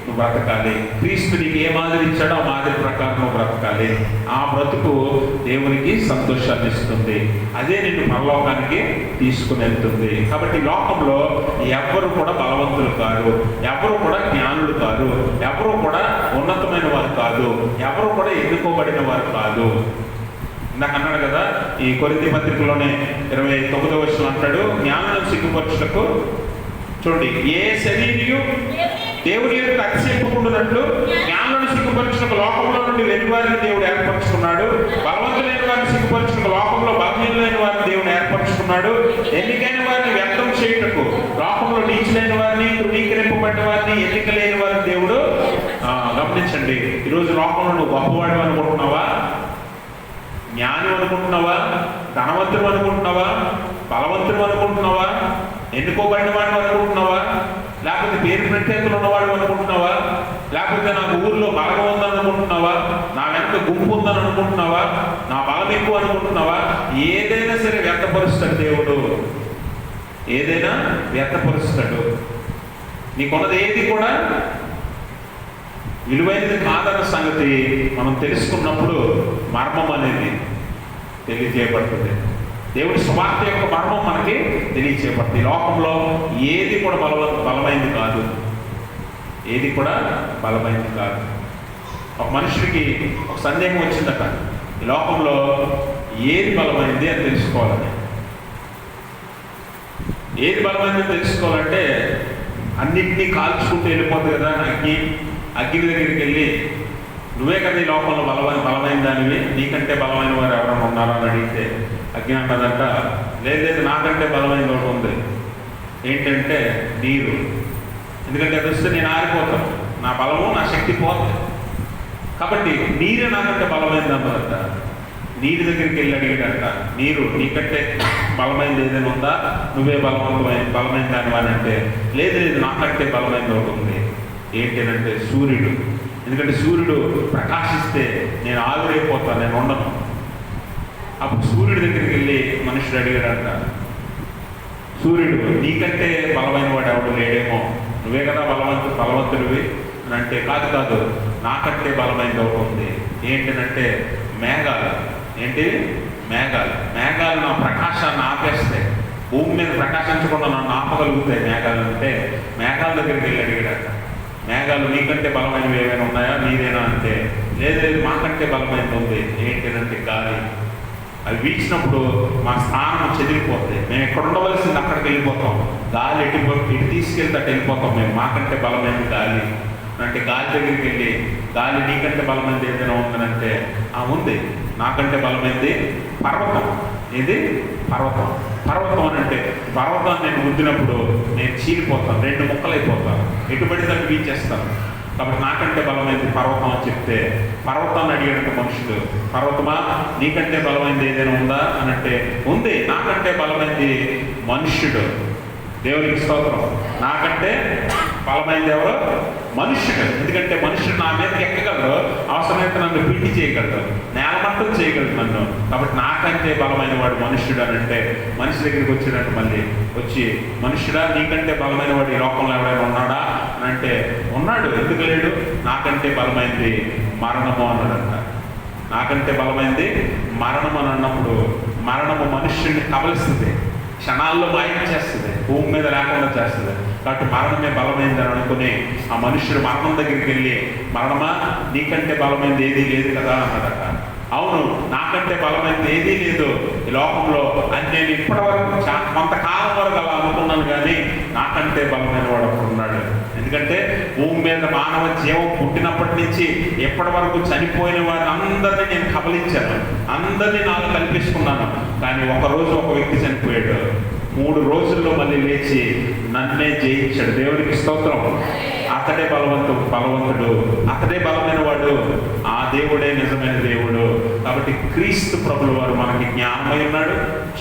నువ్వు బ్రతకాలి. క్రీస్తు నీకు ఏ మాదిరి ఇచ్చాడో ఆ మాదిరి ప్రకారం నువ్వు బ్రతకాలి. ఆ బ్రతుకు దేవునికి సంతోషాన్ని ఇస్తుంది. అదే నిన్ను పరలోకానికి తీసుకుని వెళ్తుంది. కాబట్టి లోకంలో ఎవ్వరు కూడా బలవంతులు కాదు, ఎవరు కూడా జ్ఞానులు కాదు, ఎవరు కూడా ఉన్నతమైన వారు కాదు, ఎవరు కూడా ఎన్నుకోబడిన వారు కాదు. ఇందాక అన్నాడు కదా, ఈ కొరింథీ పత్రికలోనే 29వ వచనం అంటాడు, జ్ఞానులను సిగ్గుపరచుటకు చూడండి, ఏ శరీరియు దేవుని యొక్క అతిశయింపకుండానట్లు జ్ఞానులను సిగ్గుపరచుటకు లోకంలో నుండి వెలువారిని దేవుడు ఏర్పరచుకున్నాడు. బలవంతులైన వారిని సిగ్గుపరచుటకు లోకంలో బలహీనులైన వారిని దేవుడు ఏర్పరచుకున్నాడు. ఎన్నికైన వారిని వ్యక్తం చేయుటకు లోకంలో నీచులైన వారిని, తృణీకరింపబడ్డ వారిని, ఎన్నిక లేని వారిని దేవుడు గమనించండి. ఈరోజు లోకంలో నువ్వు గొప్పవాడు అనుకుంటున్నావా? జ్ఞాని అనుకుంటున్నావా? ధనవంతుడు అనుకుంటున్నావా? బలవంతుడు అనుకుంటున్నావా? ఎన్నుకోబడిన వాడు అనుకుంటున్నావా? లేకపోతే పేరు ప్రత్యేకలు ఉన్నవాడు అనుకుంటున్నావా? లేకపోతే నాకు ఊర్లో బలం ఉందని అనుకుంటున్నావా? నా వెనక గుంపు ఉందని అనుకుంటున్నావా? నా బలం ఎక్కువ అనుకుంటున్నావా? ఏదైనా సరే వ్యక్తపరుస్తాడు దేవుడు, ఏదైనా వ్యక్తపరుస్తాడు. నీకున్నది ఏది కూడా విలువైనది కాదన్న సంగతి మనం తెలుసుకున్నప్పుడు మర్మం అనేది తెలియజేయబడుతుంది. దేవుడి సువార్త యొక్క మర్మం మనకి తెలియజేయబడుతుంది. లోకంలో ఏది కూడా బలమైంది కాదు, ఏది కూడా బలమైంది కాదు. ఒక మనుషుడికి ఒక సందేహం వచ్చిందట, ఈ లోకంలో ఏది బలమైంది అని తెలుసుకోవాలని. ఏది బలమైంది తెలుసుకోవాలంటే అన్నింటినీ కాల్చుకుంటూ వెళ్ళిపోతుంది కదా అగ్ని దగ్గరికి వెళ్ళి, నువ్వే కదా ఈ లోకంలో బలమైన దానివి, నీకంటే బలమైన వారు ఎవరైనా ఉన్నారో అని అడిగితే అగ్ని అన్నదంట, లేదు నాకంటే బలమైన ఒకటి ఉంది. ఏంటంటే నీరు. ఎందుకంటే అది వస్తే నేను ఆరిపోతాను, నా బలము నా శక్తి పోతుంది. కాబట్టి నీరే నాకంటే బలమైంది అన్నదంట. నీరు దగ్గరికి వెళ్ళి అడిగాడంట, నీరు నీకంటే బలమైనది ఏదైనా ఉందా, నువ్వే బలమైన దానివా అంటే, లేదు నాకంటే బలమైనది ఒకటి ఉంది. ఏంటంటే సూర్యుడు. ఎందుకంటే సూర్యుడు ప్రకాశిస్తే నేను ఆవిరైపోతాను, నేను ఉండను. అప్పుడు సూర్యుడి దగ్గరికి వెళ్ళి మనుషుడు అడిగాడంట, సూర్యుడు నీకంటే బలమైన వాడు ఎవడు లేడేమో, నువ్వే కదా బలవంతుడివి అని అంటే, కాదు నాకంటే బలమైనది ఒకటి ఉంది. ఏంటంటే మేఘాలు. ఏంటి? మేఘాలు నా ప్రకాశాన్ని ఆపేస్తాయి, భూమి మీద ప్రకాశించకుండా నన్ను ఆపగలుగుతాయి మేఘాలు అంటే. మేఘాల దగ్గరికి వెళ్ళి అడిగాడట, మేఘాలు నీకంటే బలమైనవి ఏమైనా ఉన్నాయా, నీదేనా అంటే, లేదు మాకంటే బలమైనది ఉంది. ఏంటంటే గాలి. అవి వీచినప్పుడు మా స్థానం చెదిరిపోతాయి, మేము ఎక్కడ ఉండవలసింది అక్కడికి వెళ్ళిపోతాం. గాలి ఇటు తీసుకెళ్తే అటు వెళ్ళిపోతాం మేము, మాకంటే బలమైనది గాలి అంటే. గాలి దగ్గరికి వెళ్ళి, గాలి నీకంటే బలమైనది ఏదైనా ఉందనంటే, ఉంది, నాకంటే బలమైనది పర్వతం. ఇది పర్వతం అని అంటే, పర్వతాన్ని నేను ముద్దినప్పుడు నేను చీలిపోతాను, 2 ముక్కలైపోతాను, ఎటుబడి దాన్ని వీచేస్తాను. కాబట్టి నాకంటే బలమైనది పర్వతం అని చెప్తే, పర్వతాన్ని అడిగాడంటే మనుషుడు, పర్వతమా నీకంటే బలమైనది ఏదైనా ఉందా అని అంటే, ఉంది, నాకంటే బలమైనది మనుష్యుడు. దేవునికి స్తోత్రం. నాకంటే బలమైనది ఎవరు? మనుష్యుడు. ఎందుకంటే మనుషుడు నా మీదకి ఎక్కగలరు, అవసరమైతే నన్ను పిండి చేయగలరు, నేలమట్టం చేయగలరు నన్ను. కాబట్టి నాకంటే బలమైన వాడు మనుష్యుడు అని అంటే, మనిషి దగ్గరికి వచ్చినట్టు మళ్ళీ వచ్చి, మనుష్యుడా నీకంటే బలమైన వాడు ఈ లోకంలో ఎవరైనా ఉన్నాడా అని అంటే, ఉన్నాడు, ఎందుకు లేడు, నాకంటే బలమైనది మరణము అన్నాడంట. నాకంటే బలమైనది మరణం అని అన్నప్పుడు, మరణము మనుష్యుడిని కబలిస్తుంది, క్షణాల్లో మాయం చేస్తుంది, భూమి మీద లేకుండా చేస్తుంది. కాబట్టి మరణమే బలమైందని అనుకుని ఆ మనుష్యుడు మరణం దగ్గరికి వెళ్ళి, మరణమా నీకంటే బలమైనది ఏదీ లేదు కదా అన్నాడట. అవును, నాకంటే బలమైనది ఏదీ లేదు ఈ లోకంలో అని నేను ఇప్పటివరకు కొంతకాలం వరకు అలా అనుకున్నాను, కానీ నాకంటే బలమైన వాడు ఒకడు ఉన్నాడు. ఎందుకంటే భూమి మీద మానవ జీవం పుట్టినప్పటి నుంచి ఎప్పటి వరకు చనిపోయిన వారిని అందరినీ నేను కబలించాను, అందరినీ నాకు కల్పించుకున్నాను. కానీ ఒకరోజు ఒక వ్యక్తి చనిపోయాడు, 3 రోజుల్లో మళ్ళీ లేచి నన్నే జయించాడు. దేవుడికి స్తోత్రం. అతడే బలవంతుడు, అతడే బలమైన వాడు, ఆ దేవుడే నిజమైన దేవుడు. కాబట్టి క్రీస్తు ప్రభుల వారు మనకి జ్ఞానమై ఉన్నాడు,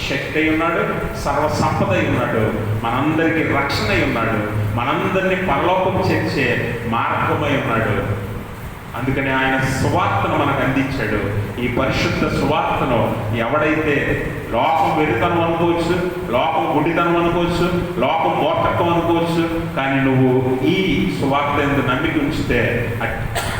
శక్తి అయి ఉన్నాడు, సర్వసంపద అయి ఉన్నాడు, మనందరికీ రక్షణ అయి ఉన్నాడు, మనందరినీ పరలోకం చేర్చే మార్గమై ఉన్నాడు. అందుకని ఆయన సువార్తను మనకు అందించాడు. ఈ పరిశుద్ధ సువార్తను ఎవడైతే లోకం వెరితనం అనుకోవచ్చు, లోకం గుడితనం అనుకోవచ్చు, లోకం మూర్ఖత్వం అనుకోవచ్చు, కానీ నువ్వు ఈ సువార్త ఎందు నమ్మిక ఉంచితే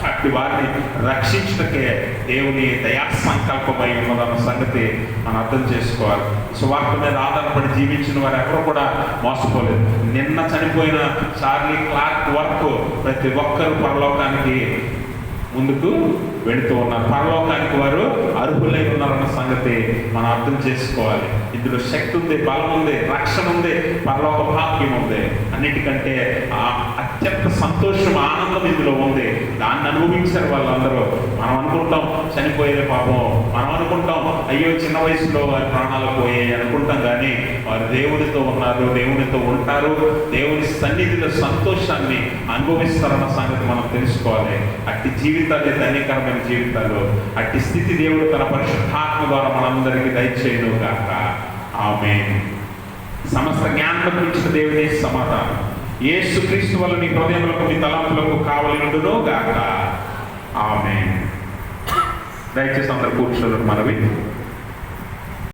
అట్టి వారిని రక్షించటకే దేవుని దయా సంకల్పమై ఉన్నదన్న సంగతి మనం అర్థం చేసుకోవాలి. సువార్త మీద ఆధారపడి జీవించిన వారు ఎవరు కూడా మోసపోలేదు. నిన్న చనిపోయిన చార్లీ క్లార్క్ వరకు ప్రతి ఒక్కరూ పరలోకానికి ముందుకు వెళుతూ ఉన్నారు. పరలోకానికి వారు అర్హులై ఉన్నారన్న సంగతి మనం అర్థం చేసుకోవాలి. ఇందులో శక్తి ఉంది, బలం ఉంది, రక్షణ ఉంది, పరలోక భాగ్యం ఉంది. అన్నిటికంటే అత్యంత సంతోషం, ఆనందం ఇందులో ఉంది. దాన్ని అనుభవించారు వాళ్ళందరూ. మనం అనుకుంటాం చనిపోయేది పాపం, మనం అనుకుంటాం అయ్యో చిన్న వయసులో వారి ప్రాణాలు పోయాయి అనుకుంటాం, కానీ వారు దేవునితో ఉన్నారు, దేవునితో ఉంటారు, దేవుని సన్నిధిలో సంతోషాన్ని అనుభవిస్తారన్న సంగతి మనం తెలుసుకోవాలి. అట్టి జీవితాలే ధన్యకరమైన జీవితాలు. అట్టి స్థితి దేవుడు తన పరిశుద్ధాత్మ ద్వారా మనందరికీ దయచేయును గాక. ఆమేన్. సమస్త జ్ఞానం గురించిన దేవుని సమాధానం యేసుక్రీస్తు వల్ల మీ హృదయములకు మీ తలంపులకు కావలిండును గాక. ఆమేన్. దయచేసి అందరూ కూర్చోండి. మనవి